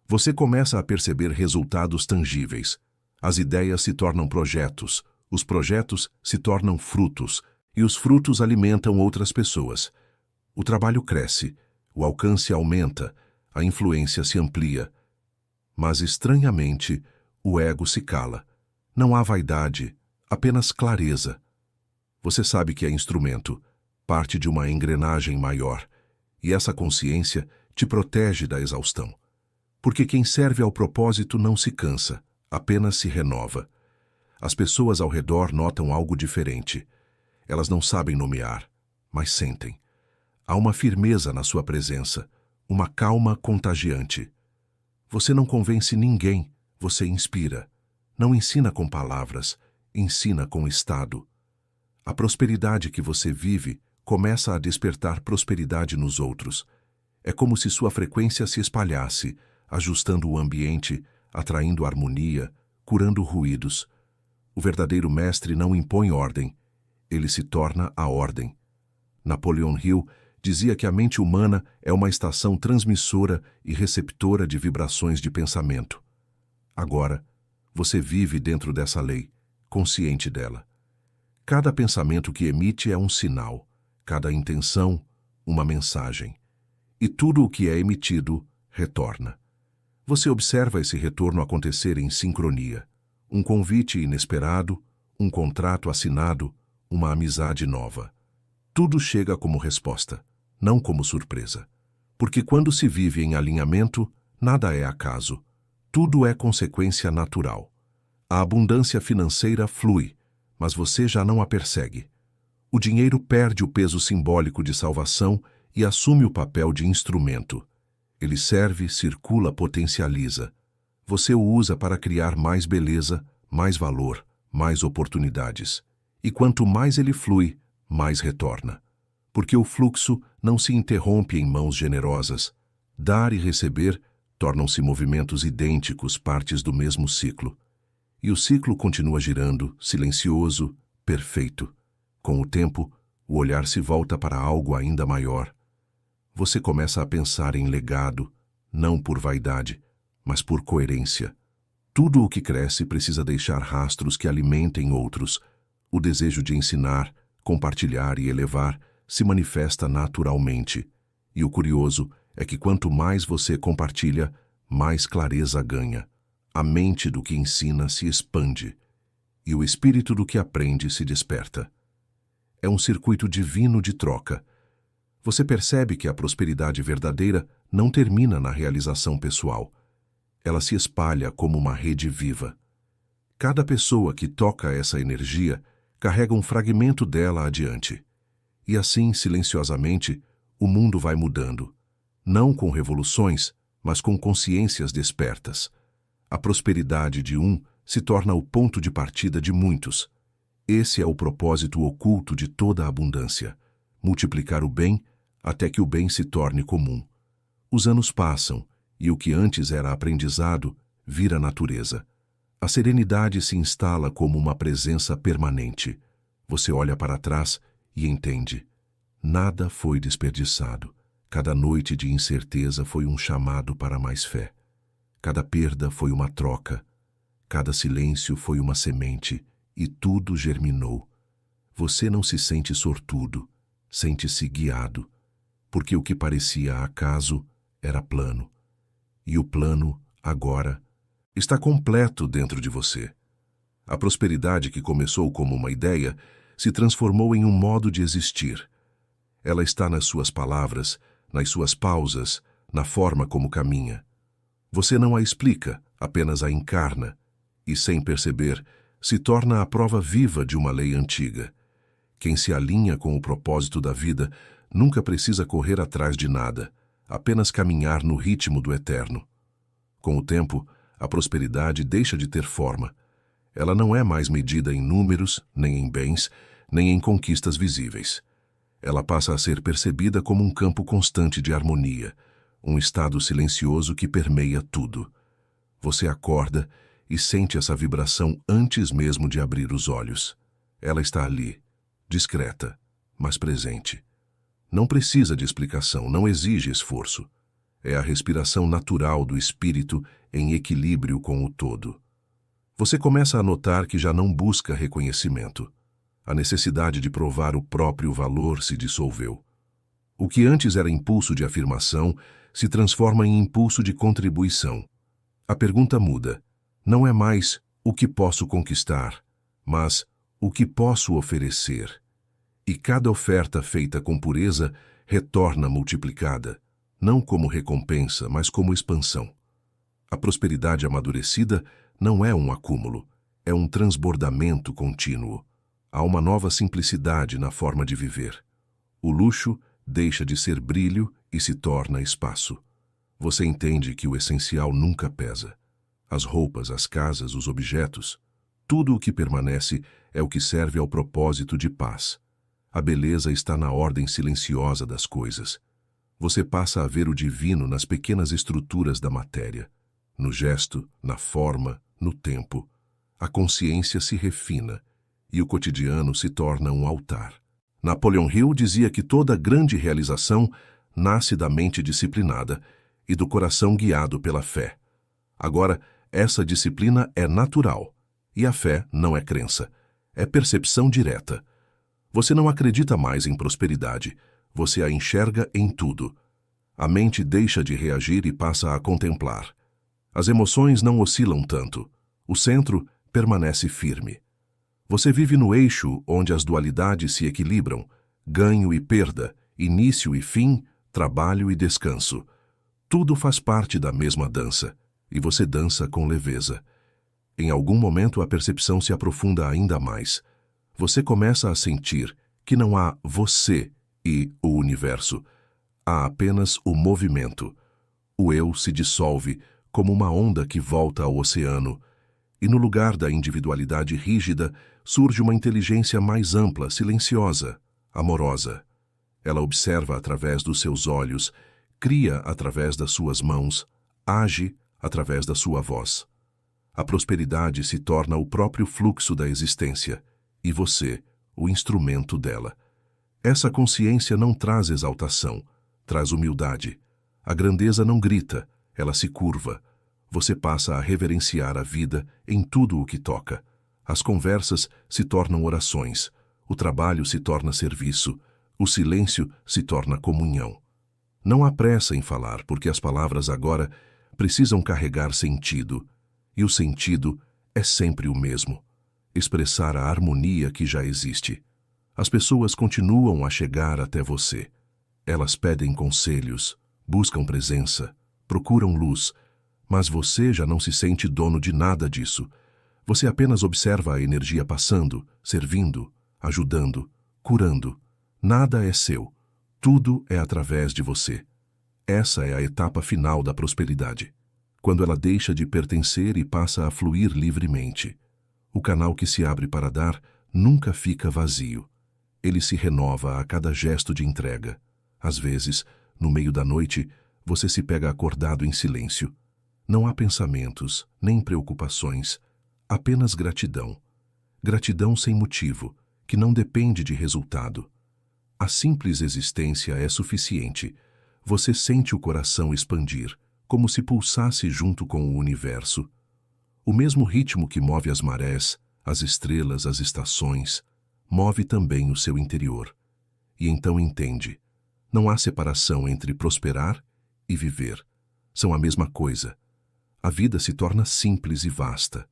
Você começa a perceber resultados tangíveis. As ideias se tornam projetos, os projetos se tornam frutos, e os frutos alimentam outras pessoas. O trabalho cresce, o alcance aumenta, a influência se amplia. Mas, estranhamente, o ego se cala. Não há vaidade, apenas clareza. Você sabe que é instrumento, parte de uma engrenagem maior, e essa consciência te protege da exaustão. Porque quem serve ao propósito não se cansa, apenas se renova. As pessoas ao redor notam algo diferente. Elas não sabem nomear, mas sentem. Há uma firmeza na sua presença, uma calma contagiante. Você não convence ninguém, você inspira. Não ensina com palavras, ensina com estado. A prosperidade que você vive começa a despertar prosperidade nos outros. É como se sua frequência se espalhasse, ajustando o ambiente, atraindo harmonia, curando ruídos. O verdadeiro mestre não impõe ordem, ele se torna a ordem. Napoleon Hill dizia que a mente humana é uma estação transmissora e receptora de vibrações de pensamento. Agora, você vive dentro dessa lei, consciente dela. Cada pensamento que emite é um sinal, cada intenção, uma mensagem. E tudo o que é emitido, retorna. Você observa esse retorno acontecer em sincronia. Um convite inesperado, um contrato assinado, uma amizade nova. Tudo chega como resposta, não como surpresa. Porque quando se vive em alinhamento, nada é acaso. Tudo é consequência natural. A abundância financeira flui, mas você já não a persegue. O dinheiro perde o peso simbólico de salvação e assume o papel de instrumento. Ele serve, circula, potencializa. Você o usa para criar mais beleza, mais valor, mais oportunidades. E quanto mais ele flui, mais retorna. Porque o fluxo não se interrompe em mãos generosas. Dar e receber tornam-se movimentos idênticos, partes do mesmo ciclo. E o ciclo continua girando, silencioso, perfeito. Com o tempo, o olhar se volta para algo ainda maior. Você começa a pensar em legado, não por vaidade, mas por coerência. Tudo o que cresce precisa deixar rastros que alimentem outros. O desejo de ensinar, compartilhar e elevar se manifesta naturalmente. E o curioso é que quanto mais você compartilha, mais clareza ganha. A mente do que ensina se expande, e o espírito do que aprende se desperta. É um circuito divino de troca. Você percebe que a prosperidade verdadeira não termina na realização pessoal. Ela se espalha como uma rede viva. Cada pessoa que toca essa energia carrega um fragmento dela adiante. E assim, silenciosamente, o mundo vai mudando. Não com revoluções, mas com consciências despertas. A prosperidade de um se torna o ponto de partida de muitos. Esse é o propósito oculto de toda a abundância: multiplicar o bem até que o bem se torne comum. Os anos passam, e o que antes era aprendizado vira natureza. A serenidade se instala como uma presença permanente. Você olha para trás e entende. Nada foi desperdiçado. Cada noite de incerteza foi um chamado para mais fé. Cada perda foi uma troca. Cada silêncio foi uma semente, e tudo germinou. Você não se sente sortudo, sente-se guiado, porque o que parecia acaso era plano. E o plano, agora, está completo dentro de você. A prosperidade que começou como uma ideia se transformou em um modo de existir. Ela está nas suas palavras, nas suas pausas, na forma como caminha. Você não a explica, apenas a encarna, e sem perceber, se torna a prova viva de uma lei antiga. Quem se alinha com o propósito da vida nunca precisa correr atrás de nada, apenas caminhar no ritmo do eterno. Com o tempo, a prosperidade deixa de ter forma. Ela não é mais medida em números, nem em bens, nem em conquistas visíveis. Ela passa a ser percebida como um campo constante de harmonia, um estado silencioso que permeia tudo. Você acorda e sente essa vibração antes mesmo de abrir os olhos. Ela está ali, discreta, mas presente. Não precisa de explicação, não exige esforço. É a respiração natural do espírito em equilíbrio com o todo. Você começa a notar que já não busca reconhecimento. A necessidade de provar o próprio valor se dissolveu. O que antes era impulso de afirmação se transforma em impulso de contribuição. A pergunta muda. Não é mais o que posso conquistar, mas o que posso oferecer. E cada oferta feita com pureza retorna multiplicada, não como recompensa, mas como expansão. A prosperidade amadurecida não é um acúmulo, é um transbordamento contínuo. Há uma nova simplicidade na forma de viver. O luxo deixa de ser brilho e se torna espaço. Você entende que o essencial nunca pesa. As roupas, as casas, os objetos, tudo o que permanece é o que serve ao propósito de paz. A beleza está na ordem silenciosa das coisas. Você passa a ver o divino nas pequenas estruturas da matéria, no gesto, na forma, no tempo. A consciência se refina e o cotidiano se torna um altar. Napoleon Hill dizia que toda grande realização nasce da mente disciplinada e do coração guiado pela fé. Agora, essa disciplina é natural, e a fé não é crença, é percepção direta. Você não acredita mais em prosperidade, você a enxerga em tudo. A mente deixa de reagir e passa a contemplar. As emoções não oscilam tanto, o centro permanece firme. Você vive no eixo onde as dualidades se equilibram, ganho e perda, início e fim, trabalho e descanso. Tudo faz parte da mesma dança, e você dança com leveza. Em algum momento a percepção se aprofunda ainda mais. Você começa a sentir que não há você e o universo. Há apenas o movimento. O eu se dissolve como uma onda que volta ao oceano, e no lugar da individualidade rígida surge uma inteligência mais ampla, silenciosa, amorosa. Ela observa através dos seus olhos, cria através das suas mãos, age através da sua voz. A prosperidade se torna o próprio fluxo da existência, e você, o instrumento dela. Essa consciência não traz exaltação, traz humildade. A grandeza não grita, ela se curva. Você passa a reverenciar a vida em tudo o que toca. As conversas se tornam orações, o trabalho se torna serviço, o silêncio se torna comunhão. Não há pressa em falar, porque as palavras agora precisam carregar sentido, e o sentido é sempre o mesmo: expressar a harmonia que já existe. As pessoas continuam a chegar até você. Elas pedem conselhos, buscam presença, procuram luz, mas você já não se sente dono de nada disso. Você apenas observa a energia passando, servindo, ajudando, curando. Nada é seu. Tudo é através de você. Essa é a etapa final da prosperidade, quando ela deixa de pertencer e passa a fluir livremente. O canal que se abre para dar nunca fica vazio. Ele se renova a cada gesto de entrega. Às vezes, no meio da noite, você se pega acordado em silêncio. Não há pensamentos, nem preocupações, apenas gratidão. Gratidão sem motivo, que não depende de resultado. A simples existência é suficiente. Você sente o coração expandir, como se pulsasse junto com o universo. O mesmo ritmo que move as marés, as estrelas, as estações, move também o seu interior. E então entende: não há separação entre prosperar e viver. São a mesma coisa. A vida se torna simples e vasta.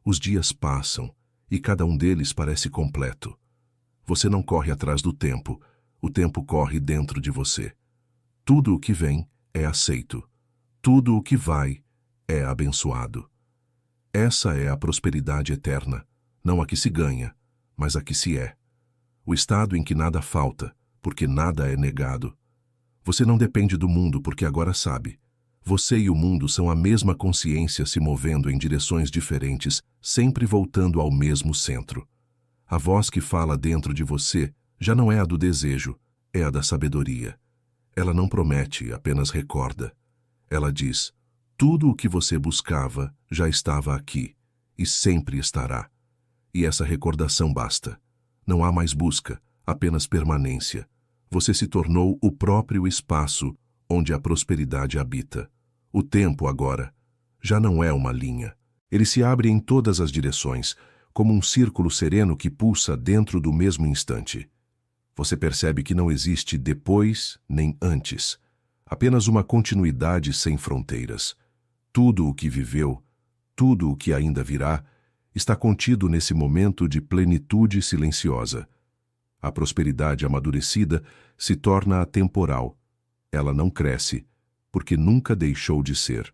Os dias passam, e cada um deles parece completo. Você não corre atrás do tempo, o tempo corre dentro de você. Tudo o que vem é aceito. Tudo o que vai é abençoado. Essa é a prosperidade eterna, não a que se ganha, mas a que se é. O estado em que nada falta, porque nada é negado. Você não depende do mundo porque agora sabe. Você e o mundo são a mesma consciência se movendo em direções diferentes, sempre voltando ao mesmo centro. A voz que fala dentro de você já não é a do desejo, é a da sabedoria. Ela não promete, apenas recorda. Ela diz: tudo o que você buscava já estava aqui, e sempre estará. E essa recordação basta. Não há mais busca, apenas permanência. Você se tornou o próprio espaço onde a prosperidade habita. O tempo, agora, já não é uma linha. Ele se abre em todas as direções, como um círculo sereno que pulsa dentro do mesmo instante. Você percebe que não existe depois nem antes, apenas uma continuidade sem fronteiras. Tudo o que viveu, tudo o que ainda virá, está contido nesse momento de plenitude silenciosa. A prosperidade amadurecida se torna atemporal. Ela não cresce, porque nunca deixou de ser.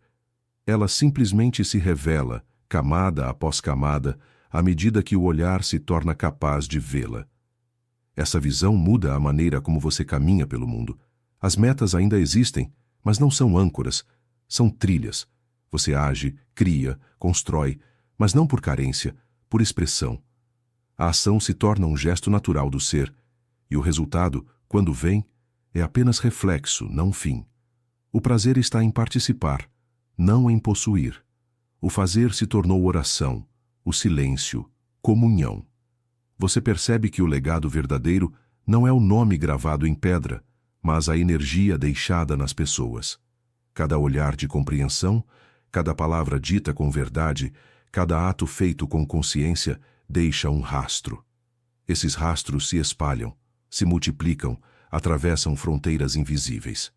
Ela simplesmente se revela, camada após camada, à medida que o olhar se torna capaz de vê-la. Essa visão muda a maneira como você caminha pelo mundo. As metas ainda existem, mas não são âncoras, são trilhas. Você age, cria, constrói, mas não por carência, por expressão. A ação se torna um gesto natural do ser, e o resultado, quando vem, é apenas reflexo, não fim. O prazer está em participar, não em possuir. O fazer se tornou oração, o silêncio, comunhão. Você percebe que o legado verdadeiro Não é o nome gravado em pedra, mas a energia deixada nas pessoas. Cada olhar de compreensão, cada palavra dita com verdade, cada ato feito com consciência deixa um rastro. Esses rastros se espalham, se multiplicam, atravessam fronteiras invisíveis.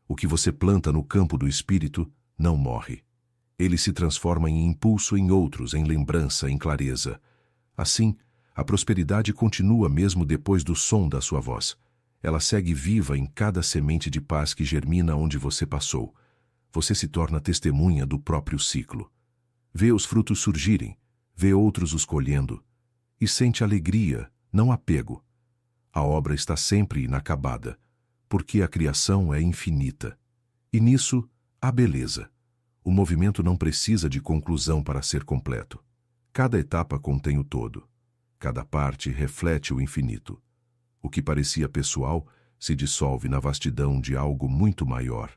O que você planta no campo do espírito não morre. Ele se transforma em impulso em outros, em lembrança, em clareza. Assim, a prosperidade continua mesmo depois do som da sua voz. Ela segue viva em cada semente de paz que germina onde você passou. Você se torna testemunha do próprio ciclo. Vê os frutos surgirem, vê outros os colhendo, e sente alegria, não apego. A obra está sempre inacabada, porque a criação é infinita. E nisso, há beleza. O movimento não precisa de conclusão para ser completo. Cada etapa contém o todo. Cada parte reflete o infinito. O que parecia pessoal se dissolve na vastidão de algo muito maior.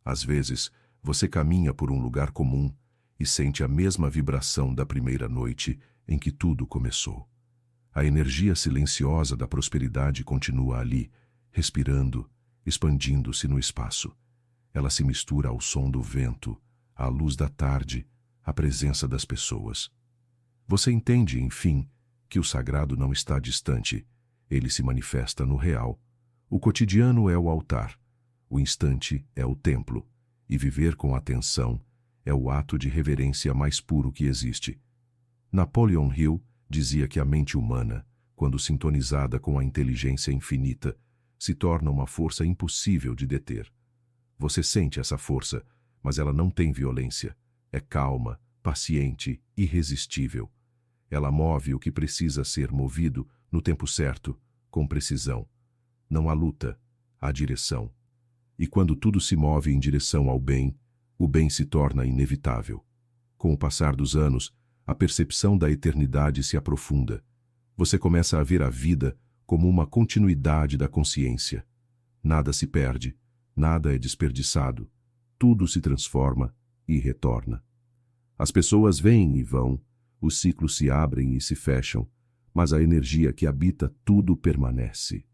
Às vezes, você caminha por um lugar comum e sente a mesma vibração da primeira noite em que tudo começou. A energia silenciosa da prosperidade continua ali, respirando, expandindo-se no espaço. Ela se mistura ao som do vento, à luz da tarde, à presença das pessoas. Você entende, enfim, que o sagrado não está distante, ele se manifesta no real. O cotidiano é o altar, o instante é o templo, e viver com atenção é o ato de reverência mais puro que existe. Napoleon Hill dizia que a mente humana, quando sintonizada com a inteligência infinita, se torna uma força impossível de deter. Você sente essa força, mas ela não tem violência. É calma, paciente, irresistível. Ela move o que precisa ser movido no tempo certo, com precisão. Não há luta, há direção. E quando tudo se move em direção ao bem, o bem se torna inevitável. Com o passar dos anos, a percepção da eternidade se aprofunda. Você começa a ver a vida como uma continuidade da consciência. Nada se perde, nada é desperdiçado. Tudo se transforma e retorna. As pessoas vêm e vão, os ciclos se abrem e se fecham, mas a energia que habita tudo permanece.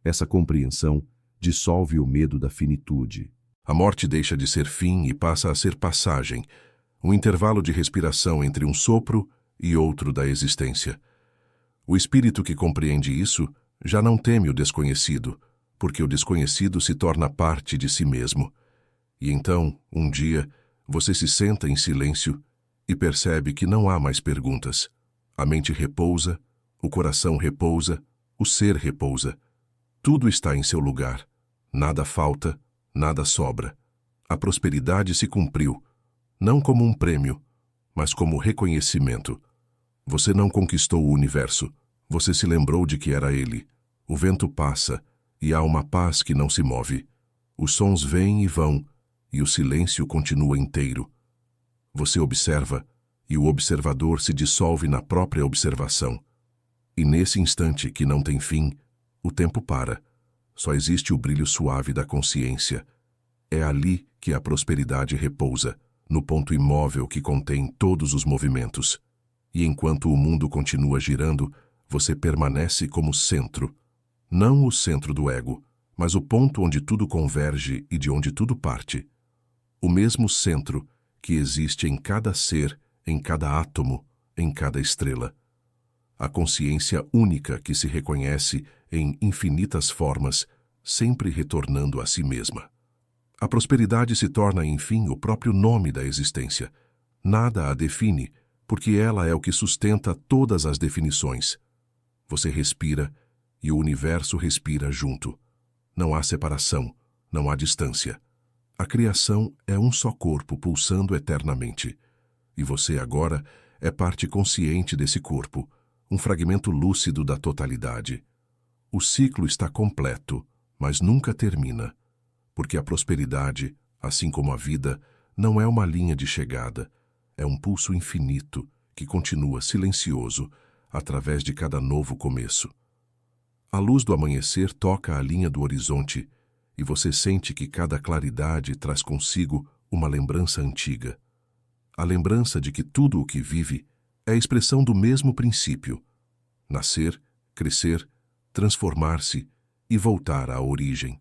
Essa compreensão dissolve o medo da finitude. A morte deixa de ser fim e passa a ser passagem, um intervalo de respiração entre um sopro e outro da existência. O espírito que compreende isso já não teme o desconhecido, porque o desconhecido se torna parte de si mesmo. E então, um dia, você se senta em silêncio e percebe que não há mais perguntas. A mente repousa, o coração repousa, o ser repousa. Tudo está em seu lugar. Nada falta, nada sobra. A prosperidade se cumpriu, não como um prêmio, mas como reconhecimento. Você não conquistou o universo, você se lembrou de que era ele. O vento passa, e há uma paz que não se move. Os sons vêm e vão, e o silêncio continua inteiro. Você observa, e o observador se dissolve na própria observação. E nesse instante que não tem fim, o tempo para. Só existe o brilho suave da consciência. É ali que a prosperidade repousa, no ponto imóvel que contém todos os movimentos. E enquanto o mundo continua girando, você permanece como centro. Não o centro do ego, mas o ponto onde tudo converge e de onde tudo parte. O mesmo centro que existe em cada ser, em cada átomo, em cada estrela. A consciência única que se reconhece em infinitas formas, sempre retornando a si mesma. A prosperidade se torna, enfim, o próprio nome da existência. Nada a define, porque ela é o que sustenta todas as definições. Você respira e o universo respira junto. Não há separação, não há distância. A criação é um só corpo pulsando eternamente. E você agora é parte consciente desse corpo, um fragmento lúcido da totalidade. O ciclo está completo, mas nunca termina, porque a prosperidade, assim como a vida, não é uma linha de chegada, é um pulso infinito que continua silencioso através de cada novo começo. A luz do amanhecer toca a linha do horizonte e você sente que cada claridade traz consigo uma lembrança antiga. A lembrança de que tudo o que vive é a expressão do mesmo princípio: nascer, crescer, transformar-se e voltar à origem.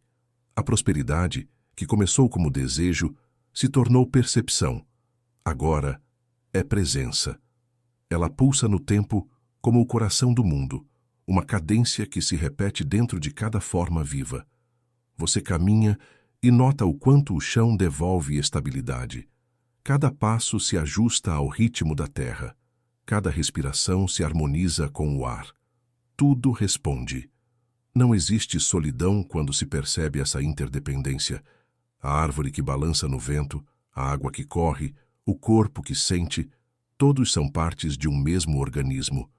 A prosperidade, que começou como desejo, se tornou percepção. Agora é presença. Ela pulsa no tempo como o coração do mundo, uma cadência que se repete dentro de cada forma viva. Você caminha e nota o quanto o chão devolve estabilidade. Cada passo se ajusta ao ritmo da terra. Cada respiração se harmoniza com o ar. Tudo responde. Não existe solidão quando se percebe essa interdependência. A árvore que balança no vento, a água que corre, o corpo que sente, todos são partes de um mesmo organismo.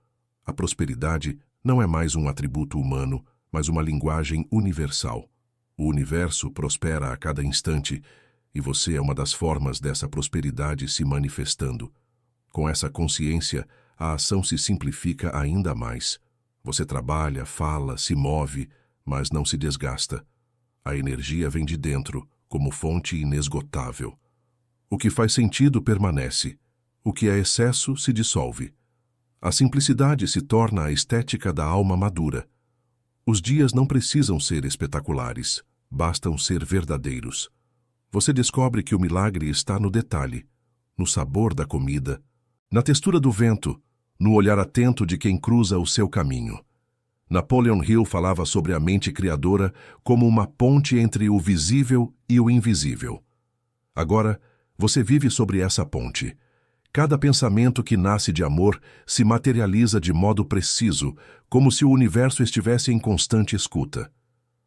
A prosperidade não é mais um atributo humano, mas uma linguagem universal. O universo prospera a cada instante, e você é uma das formas dessa prosperidade se manifestando. Com essa consciência, a ação se simplifica ainda mais. Você trabalha, fala, se move, mas não se desgasta. A energia vem de dentro, como fonte inesgotável. O que faz sentido permanece. O que é excesso se dissolve. A simplicidade se torna a estética da alma madura. Os dias não precisam ser espetaculares, bastam ser verdadeiros. Você descobre que o milagre está no detalhe, no sabor da comida, na textura do vento, no olhar atento de quem cruza o seu caminho. Napoleon Hill falava sobre a mente criadora como uma ponte entre o visível e o invisível. Agora, você vive sobre essa ponte. Cada pensamento que nasce de amor se materializa de modo preciso, como se o universo estivesse em constante escuta.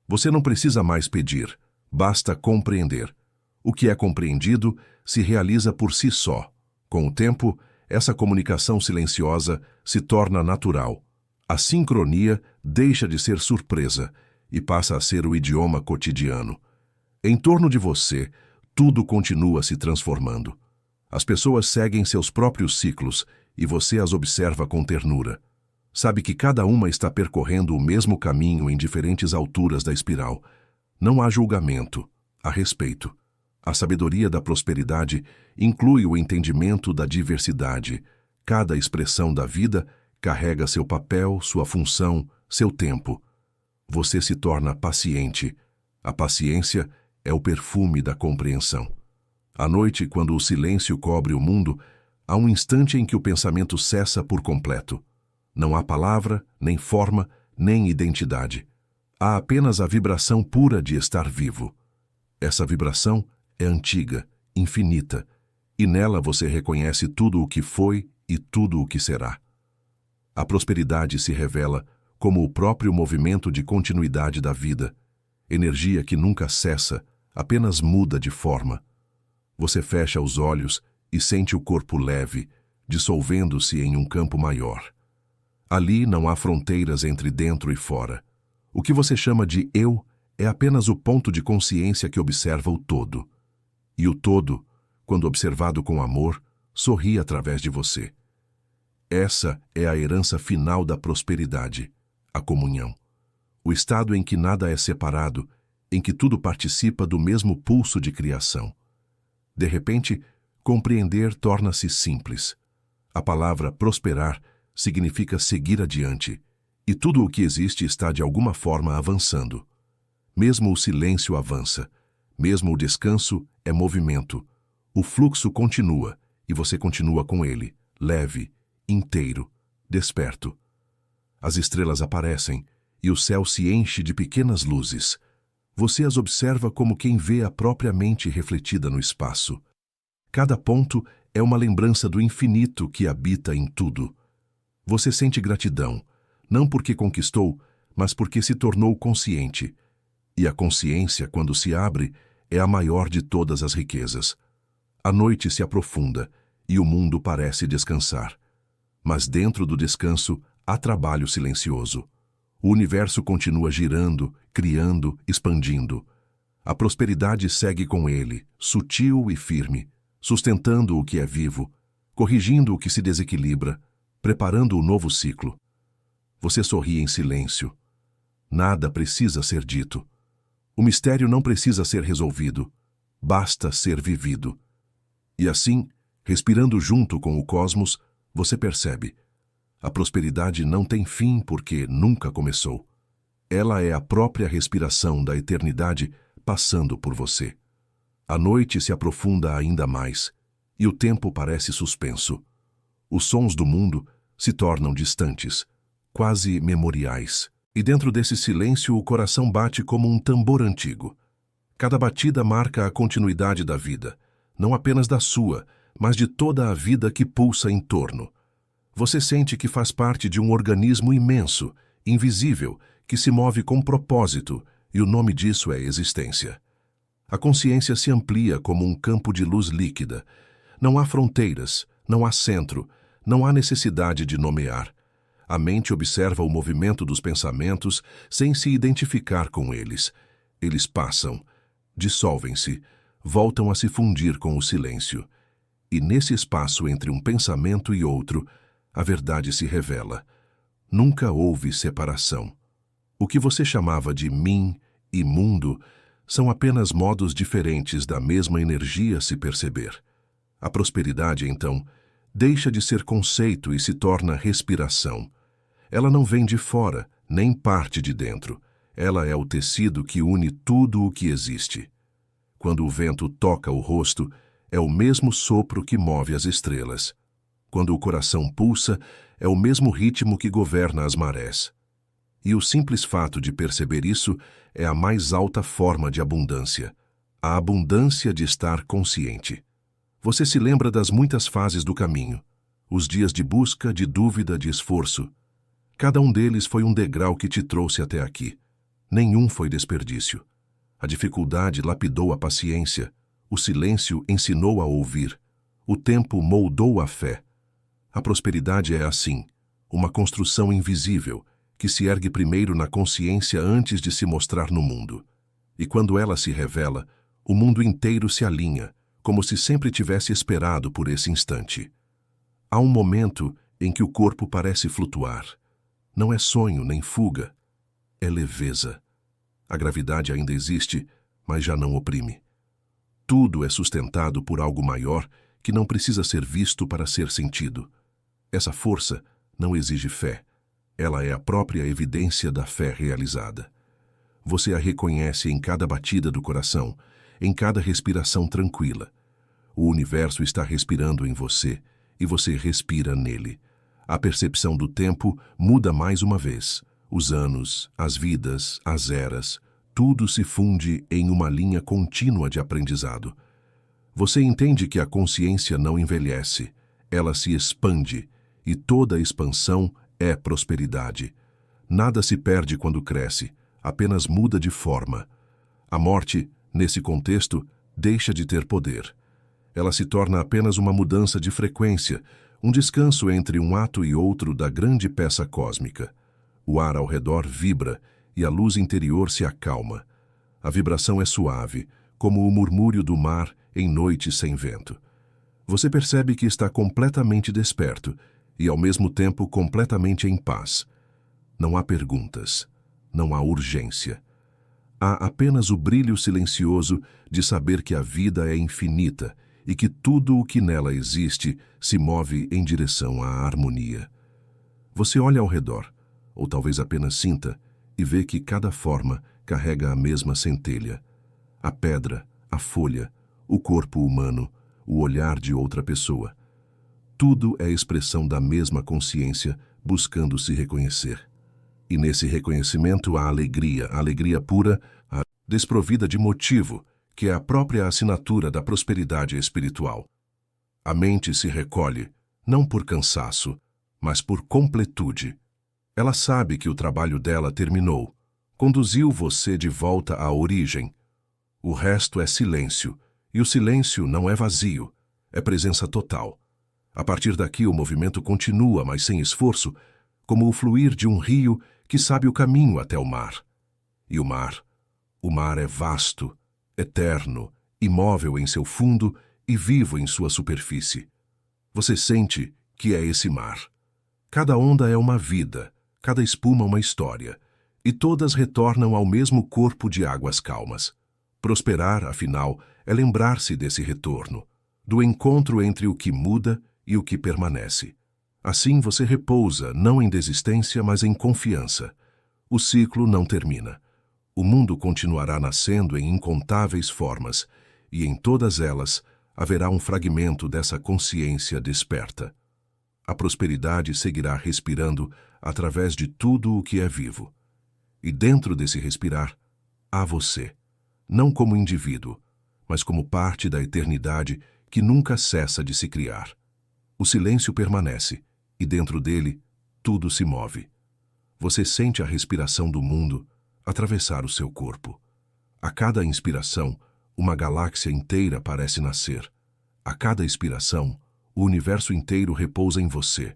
Você não precisa mais pedir, basta compreender. O que é compreendido se realiza por si só. Com o tempo, essa comunicação silenciosa se torna natural. A sincronia deixa de ser surpresa e passa a ser o idioma cotidiano. Em torno de você, tudo continua se transformando. As pessoas seguem seus próprios ciclos e você as observa com ternura. Sabe que cada uma está percorrendo o mesmo caminho em diferentes alturas da espiral. Não há julgamento, há respeito. A sabedoria da prosperidade inclui o entendimento da diversidade. Cada expressão da vida carrega seu papel, sua função, seu tempo. Você se torna paciente. A paciência é o perfume da compreensão. À noite, quando o silêncio cobre o mundo, há um instante em que o pensamento cessa por completo. Não há palavra, nem forma, nem identidade. Há apenas a vibração pura de estar vivo. Essa vibração é antiga, infinita, e nela você reconhece tudo o que foi e tudo o que será. A prosperidade se revela como o próprio movimento de continuidade da vida, energia que nunca cessa, apenas muda de forma. Você fecha os olhos e sente o corpo leve, dissolvendo-se em um campo maior. Ali não há fronteiras entre dentro e fora. O que você chama de eu é apenas o ponto de consciência que observa o todo. E o todo, quando observado com amor, sorri através de você. Essa é a herança final da prosperidade, a comunhão. O estado em que nada é separado, em que tudo participa do mesmo pulso de criação. De repente, compreender torna-se simples. A palavra prosperar significa seguir adiante, e tudo o que existe está de alguma forma avançando. Mesmo o silêncio avança, mesmo o descanso é movimento. O fluxo continua, e você continua com ele, leve, inteiro, desperto. As estrelas aparecem, e o céu se enche de pequenas luzes. Você as observa como quem vê a própria mente refletida no espaço. Cada ponto é uma lembrança do infinito que habita em tudo. Você sente gratidão, não porque conquistou, mas porque se tornou consciente. E a consciência, quando se abre, é a maior de todas as riquezas. A noite se aprofunda e o mundo parece descansar. Mas dentro do descanso há trabalho silencioso. O universo continua girando, criando, expandindo. A prosperidade segue com ele, sutil e firme, sustentando o que é vivo, corrigindo o que se desequilibra, preparando o novo ciclo. Você sorri em silêncio. Nada precisa ser dito. O mistério não precisa ser resolvido. Basta ser vivido. E assim, respirando junto com o cosmos, você percebe: a prosperidade não tem fim porque nunca começou. Ela é a própria respiração da eternidade passando por você. A noite se aprofunda ainda mais, e o tempo parece suspenso. Os sons do mundo se tornam distantes, quase memoriais. E dentro desse silêncio o coração bate como um tambor antigo. Cada batida marca a continuidade da vida, não apenas da sua, mas de toda a vida que pulsa em torno. Você sente que faz parte de um organismo imenso, invisível, que se move com propósito, e o nome disso é existência. A consciência se amplia como um campo de luz líquida. Não há fronteiras, não há centro, não há necessidade de nomear. A mente observa o movimento dos pensamentos sem se identificar com eles. Eles passam, dissolvem-se, voltam a se fundir com o silêncio. E nesse espaço entre um pensamento e outro, a verdade se revela. Nunca houve separação. O que você chamava de mim e mundo são apenas modos diferentes da mesma energia se perceber. A prosperidade, então, deixa de ser conceito e se torna respiração. Ela não vem de fora, nem parte de dentro. Ela é o tecido que une tudo o que existe. Quando o vento toca o rosto, é o mesmo sopro que move as estrelas. Quando o coração pulsa, é o mesmo ritmo que governa as marés. E o simples fato de perceber isso é a mais alta forma de abundância. A abundância de estar consciente. Você se lembra das muitas fases do caminho. Os dias de busca, de dúvida, de esforço. Cada um deles foi um degrau que te trouxe até aqui. Nenhum foi desperdício. A dificuldade lapidou a paciência. O silêncio ensinou a ouvir. O tempo moldou a fé. A prosperidade é assim, uma construção invisível, que se ergue primeiro na consciência antes de se mostrar no mundo. E quando ela se revela, o mundo inteiro se alinha, como se sempre tivesse esperado por esse instante. Há um momento em que o corpo parece flutuar. Não é sonho nem fuga, é leveza. A gravidade ainda existe, mas já não oprime. Tudo é sustentado por algo maior que não precisa ser visto para ser sentido. Essa força não exige fé. Ela é a própria evidência da fé realizada. Você a reconhece em cada batida do coração, em cada respiração tranquila. O universo está respirando em você e você respira nele. A percepção do tempo muda mais uma vez. Os anos, as vidas, as eras, tudo se funde em uma linha contínua de aprendizado. Você entende que a consciência não envelhece, ela se expande, e toda expansão é prosperidade. Nada se perde quando cresce, apenas muda de forma. A morte, nesse contexto, deixa de ter poder. Ela se torna apenas uma mudança de frequência, um descanso entre um ato e outro da grande peça cósmica. O ar ao redor vibra e a luz interior se acalma. A vibração é suave, como o murmúrio do mar em noite sem vento. Você percebe que está completamente desperto e, ao mesmo tempo, completamente em paz. Não há perguntas, não há urgência. Há apenas o brilho silencioso de saber que a vida é infinita e que tudo o que nela existe se move em direção à harmonia. Você olha ao redor, ou talvez apenas sinta, e vê que cada forma carrega a mesma centelha. A pedra, a folha, o corpo humano, o olhar de outra pessoa. Tudo é expressão da mesma consciência buscando se reconhecer. E nesse reconhecimento há a alegria pura, a desprovida de motivo, que é a própria assinatura da prosperidade espiritual. A mente se recolhe, não por cansaço, mas por completude. Ela sabe que o trabalho dela terminou, conduziu você de volta à origem. O resto é silêncio, e o silêncio não é vazio, é presença total. A partir daqui o movimento continua, mas sem esforço, como o fluir de um rio que sabe o caminho até o mar. E o mar é vasto, eterno, imóvel em seu fundo e vivo em sua superfície. Você sente que é esse mar. Cada onda é uma vida, cada espuma uma história, e todas retornam ao mesmo corpo de águas calmas. Prosperar, afinal, é lembrar-se desse retorno, do encontro entre o que muda e o que permanece. Assim você repousa, não em desistência, mas em confiança. O ciclo não termina. O mundo continuará nascendo em incontáveis formas, e em todas elas haverá um fragmento dessa consciência desperta. A prosperidade seguirá respirando através de tudo o que é vivo. E dentro desse respirar, há você, não como indivíduo, mas como parte da eternidade que nunca cessa de se criar. O silêncio permanece, e dentro dele, tudo se move. Você sente a respiração do mundo atravessar o seu corpo. A cada inspiração, uma galáxia inteira parece nascer. A cada expiração, o universo inteiro repousa em você.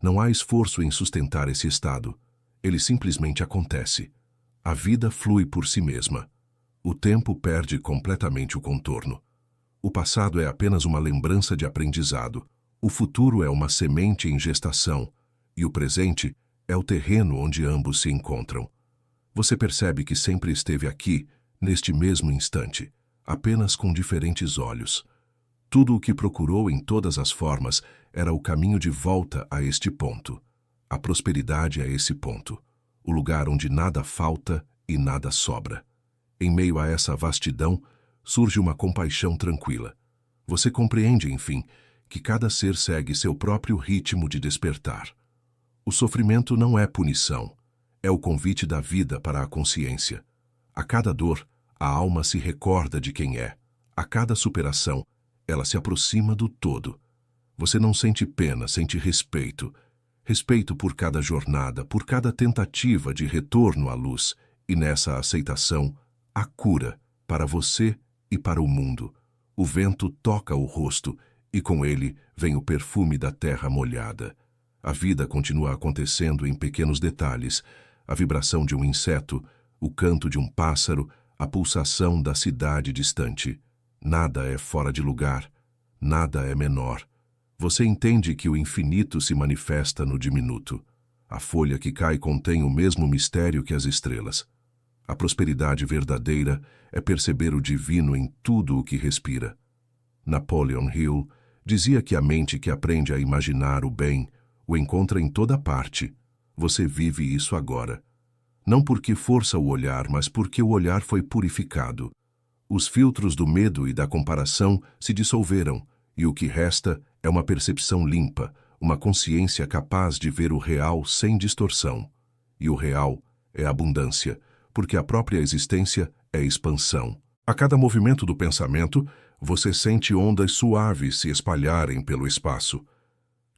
Não há esforço em sustentar esse estado. Ele simplesmente acontece. A vida flui por si mesma. O tempo perde completamente o contorno. O passado é apenas uma lembrança de aprendizado. O futuro é uma semente em gestação. E o presente é o terreno onde ambos se encontram. Você percebe que sempre esteve aqui, neste mesmo instante, apenas com diferentes olhos. Tudo o que procurou em todas as formas era o caminho de volta a este ponto. A prosperidade é esse ponto, o lugar onde nada falta e nada sobra. Em meio a essa vastidão, surge uma compaixão tranquila. Você compreende, enfim, que cada ser segue seu próprio ritmo de despertar. O sofrimento não é punição, é o convite da vida para a consciência. A cada dor, a alma se recorda de quem é. A cada superação, ela se aproxima do todo. Você não sente pena, sente respeito. Respeito por cada jornada, por cada tentativa de retorno à luz. E nessa aceitação, a cura para você e para o mundo. O vento toca o rosto e com ele vem o perfume da terra molhada. A vida continua acontecendo em pequenos detalhes. A vibração de um inseto, o canto de um pássaro, a pulsação da cidade distante. Nada é fora de lugar, nada é menor. Você entende que o infinito se manifesta no diminuto. A folha que cai contém o mesmo mistério que as estrelas. A prosperidade verdadeira é perceber o divino em tudo o que respira. Napoleon Hill dizia que a mente que aprende a imaginar o bem o encontra em toda parte. Você vive isso agora. Não porque força o olhar, mas porque o olhar foi purificado. Os filtros do medo e da comparação se dissolveram, e o que resta é uma percepção limpa, uma consciência capaz de ver o real sem distorção. E o real é abundância, porque a própria existência é expansão. A cada movimento do pensamento, você sente ondas suaves se espalharem pelo espaço.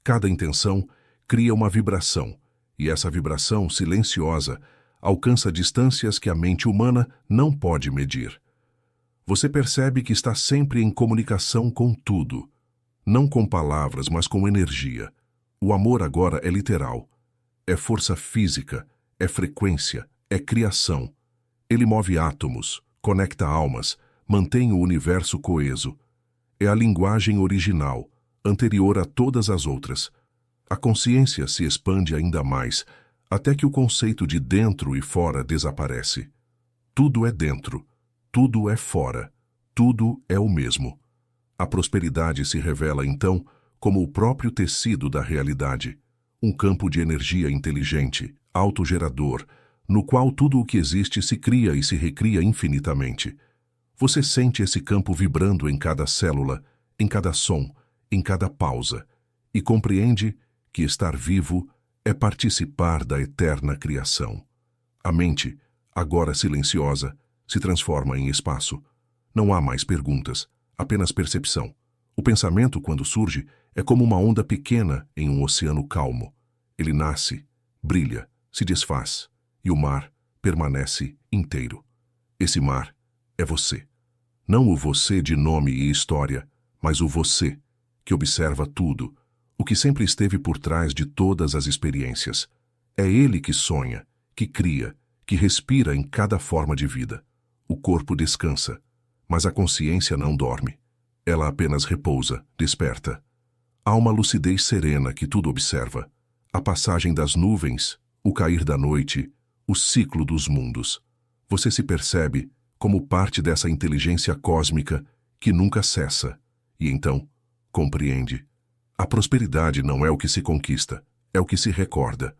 Cada intenção cria uma vibração, e essa vibração silenciosa alcança distâncias que a mente humana não pode medir. Você percebe que está sempre em comunicação com tudo, não com palavras, mas com energia. O amor agora é literal. É força física, é frequência, é criação. Ele move átomos, conecta almas, mantém o universo coeso. É a linguagem original, anterior a todas as outras. A consciência se expande ainda mais, até que o conceito de dentro e fora desaparece. Tudo é dentro, tudo é fora, tudo é o mesmo. A prosperidade se revela, então, como o próprio tecido da realidade, um campo de energia inteligente, autogerador, no qual tudo o que existe se cria e se recria infinitamente. Você sente esse campo vibrando em cada célula, em cada som, em cada pausa, e compreende que estar vivo é participar da eterna criação. A mente, agora silenciosa, se transforma em espaço. Não há mais perguntas, apenas percepção. O pensamento, quando surge, é como uma onda pequena em um oceano calmo. Ele nasce, brilha, se desfaz, e o mar permanece inteiro. Esse mar é você. Não o você de nome e história, mas o você, que observa tudo, o que sempre esteve por trás de todas as experiências. É ele que sonha, que cria, que respira em cada forma de vida. O corpo descansa, mas a consciência não dorme. Ela apenas repousa, desperta. Há uma lucidez serena que tudo observa. A passagem das nuvens, o cair da noite, o ciclo dos mundos. Você se percebe como parte dessa inteligência cósmica que nunca cessa. E então, compreende. A prosperidade não é o que se conquista, é o que se recorda.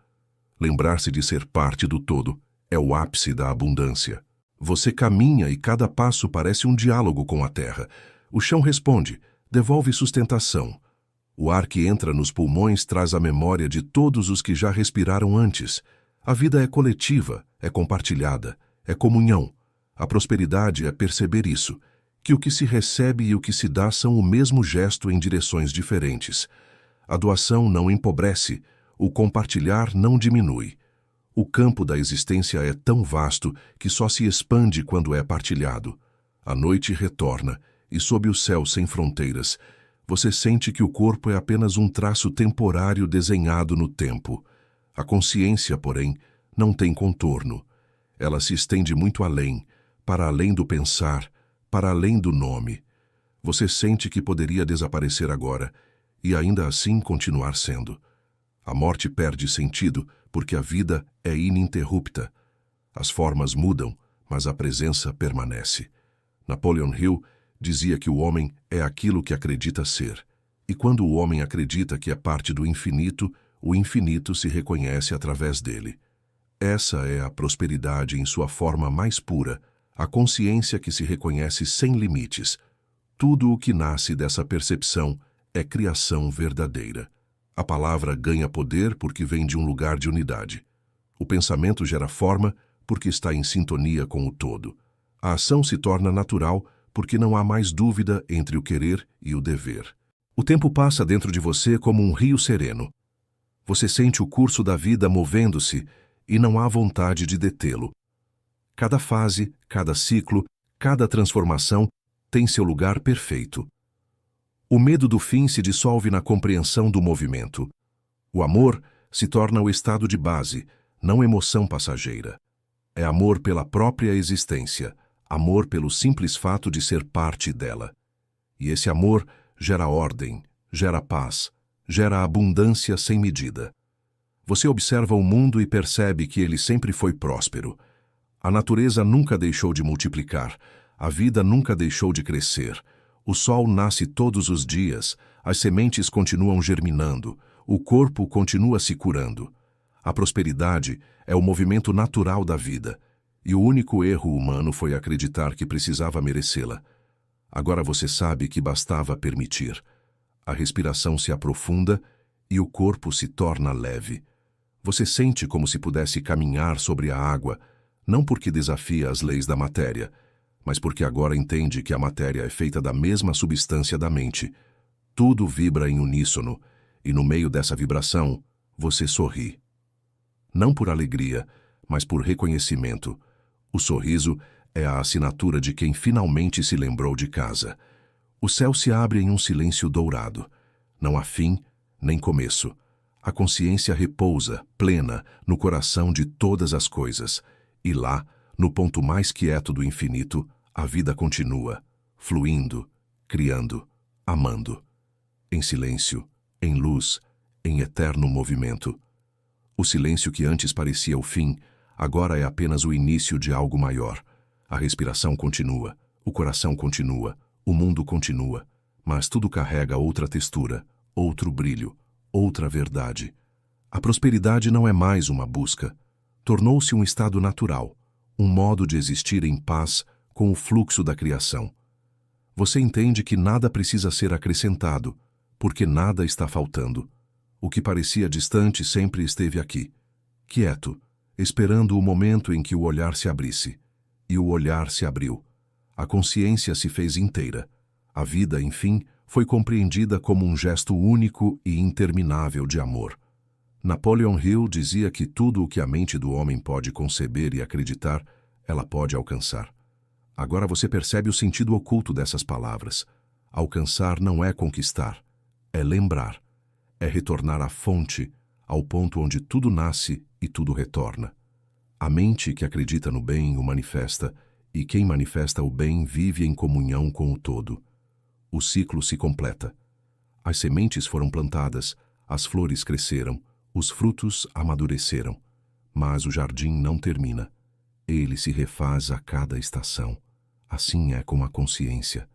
Lembrar-se de ser parte do todo é o ápice da abundância. Você caminha e cada passo parece um diálogo com a terra. O chão responde, devolve sustentação. O ar que entra nos pulmões traz a memória de todos os que já respiraram antes. A vida é coletiva, é compartilhada, é comunhão. A prosperidade é perceber isso, que o que se recebe e o que se dá são o mesmo gesto em direções diferentes. A doação não empobrece, o compartilhar não diminui. O campo da existência é tão vasto que só se expande quando é partilhado. A noite retorna, e sob o céu sem fronteiras, você sente que o corpo é apenas um traço temporário desenhado no tempo. A consciência, porém, não tem contorno. Ela se estende muito além, para além do pensar, para além do nome. Você sente que poderia desaparecer agora, e ainda assim continuar sendo. A morte perde sentido porque a vida é ininterrupta. As formas mudam, mas a presença permanece. Napoleon Hill dizia que o homem é aquilo que acredita ser. E quando o homem acredita que é parte do infinito, o infinito se reconhece através dele. Essa é a prosperidade em sua forma mais pura, a consciência que se reconhece sem limites. Tudo o que nasce dessa percepção é criação verdadeira. A palavra ganha poder porque vem de um lugar de unidade. O pensamento gera forma porque está em sintonia com o todo. A ação se torna natural porque não há mais dúvida entre o querer e o dever. O tempo passa dentro de você como um rio sereno. Você sente o curso da vida movendo-se e não há vontade de detê-lo. Cada fase, cada ciclo, cada transformação tem seu lugar perfeito. O medo do fim se dissolve na compreensão do movimento. O amor se torna o estado de base, não emoção passageira. É amor pela própria existência, amor pelo simples fato de ser parte dela. E esse amor gera ordem, gera paz, gera abundância sem medida. Você observa o mundo e percebe que ele sempre foi próspero. A natureza nunca deixou de multiplicar, a vida nunca deixou de crescer. O sol nasce todos os dias, as sementes continuam germinando, o corpo continua se curando. A prosperidade é o movimento natural da vida, e o único erro humano foi acreditar que precisava merecê-la. Agora você sabe que bastava permitir. A respiração se aprofunda e o corpo se torna leve. Você sente como se pudesse caminhar sobre a água, não porque desafia as leis da matéria, mas porque agora entende que a matéria é feita da mesma substância da mente. Tudo vibra em uníssono, e no meio dessa vibração, você sorri. Não por alegria, mas por reconhecimento. O sorriso é a assinatura de quem finalmente se lembrou de casa. O céu se abre em um silêncio dourado. Não há fim, nem começo. A consciência repousa, plena, no coração de todas as coisas. E lá, no ponto mais quieto do infinito, a vida continua, fluindo, criando, amando. Em silêncio, em luz, em eterno movimento. O silêncio que antes parecia o fim, agora é apenas o início de algo maior. A respiração continua, o coração continua, o mundo continua, mas tudo carrega outra textura, outro brilho, outra verdade. A prosperidade não é mais uma busca. Tornou-se um estado natural, um modo de existir em paz com o fluxo da criação. Você entende que nada precisa ser acrescentado, porque nada está faltando. O que parecia distante sempre esteve aqui, quieto, esperando o momento em que o olhar se abrisse. E o olhar se abriu. A consciência se fez inteira. A vida, enfim, foi compreendida como um gesto único e interminável de amor. Napoleon Hill dizia que tudo o que a mente do homem pode conceber e acreditar, ela pode alcançar. Agora você percebe o sentido oculto dessas palavras. Alcançar não é conquistar, é lembrar, é retornar à fonte, ao ponto onde tudo nasce e tudo retorna. A mente que acredita no bem o manifesta, e quem manifesta o bem vive em comunhão com o todo. O ciclo se completa. As sementes foram plantadas, as flores cresceram, os frutos amadureceram, mas o jardim não termina. Ele se refaz a cada estação. Assim é com a consciência.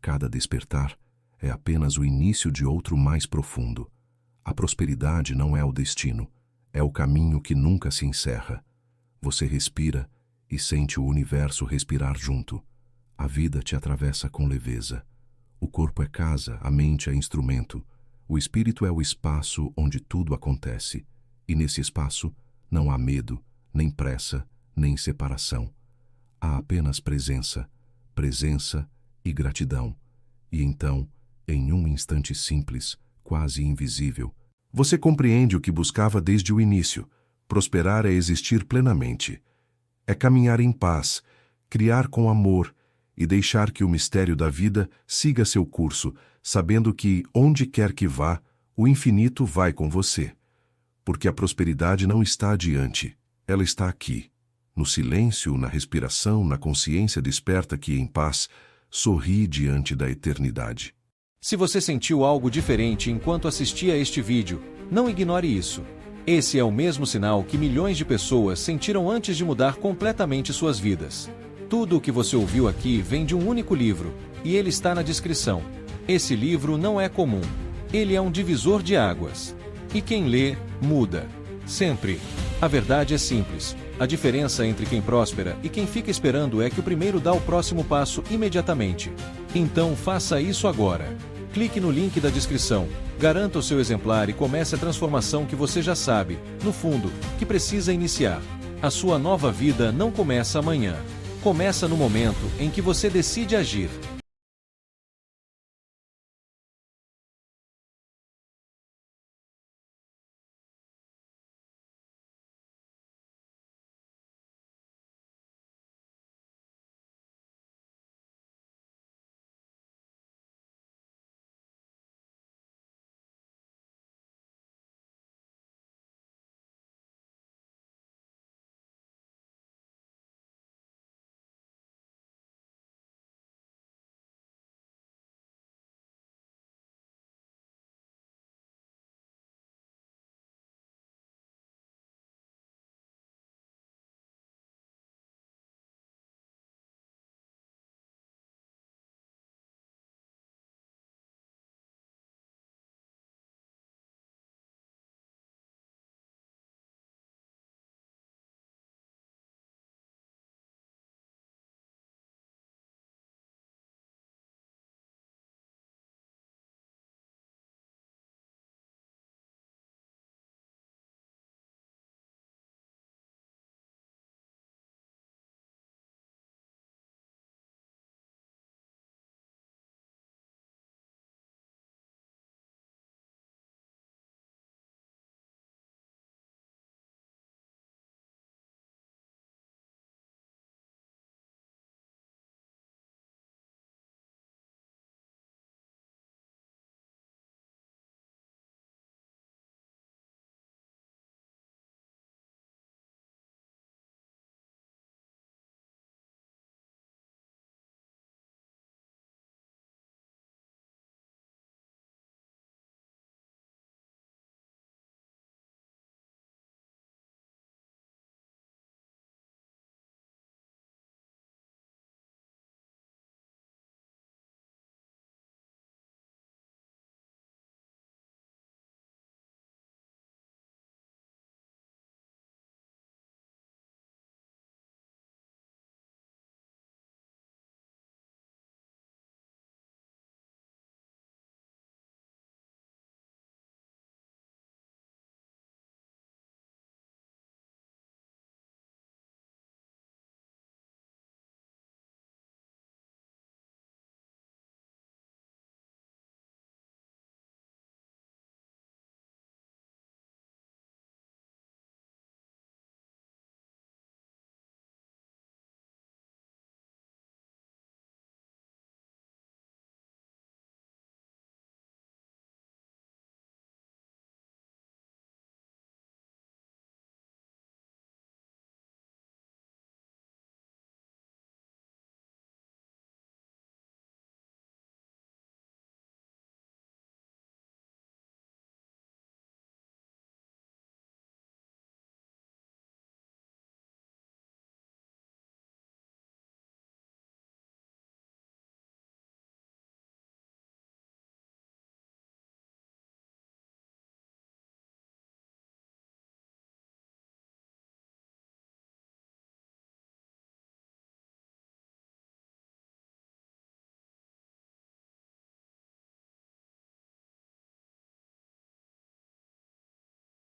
Cada despertar é apenas o início de outro mais profundo. A prosperidade não é o destino, É o caminho que nunca se encerra. Você respira e sente o universo respirar junto. A vida te atravessa com leveza. O corpo é casa, a mente é instrumento. O espírito é o espaço onde tudo acontece. E nesse espaço não há medo, nem pressa, nem separação. Há apenas presença, presença e gratidão. E então, em um instante simples, quase invisível, você compreende o que buscava desde o início. Prosperar é existir plenamente. É caminhar em paz, criar com amor e deixar que o mistério da vida siga seu curso, sabendo que, onde quer que vá, o infinito vai com você. Porque a prosperidade não está adiante, ela está aqui. No silêncio, na respiração, na consciência desperta que, em paz, sorri diante da eternidade. Se você sentiu algo diferente enquanto assistia a este vídeo, não ignore isso. Esse é o mesmo sinal que milhões de pessoas sentiram antes de mudar completamente suas vidas. Tudo o que você ouviu aqui vem de um único livro, e ele está na descrição. Esse livro não é comum. Ele é um divisor de águas. E quem lê, muda. Sempre. A verdade é simples. A diferença entre quem próspera e quem fica esperando é que o primeiro dá o próximo passo imediatamente. Então faça isso agora. Clique no link da descrição, garanta o seu exemplar e comece a transformação que você já sabe, no fundo, que precisa iniciar. A sua nova vida não começa amanhã. Começa no momento em que você decide agir.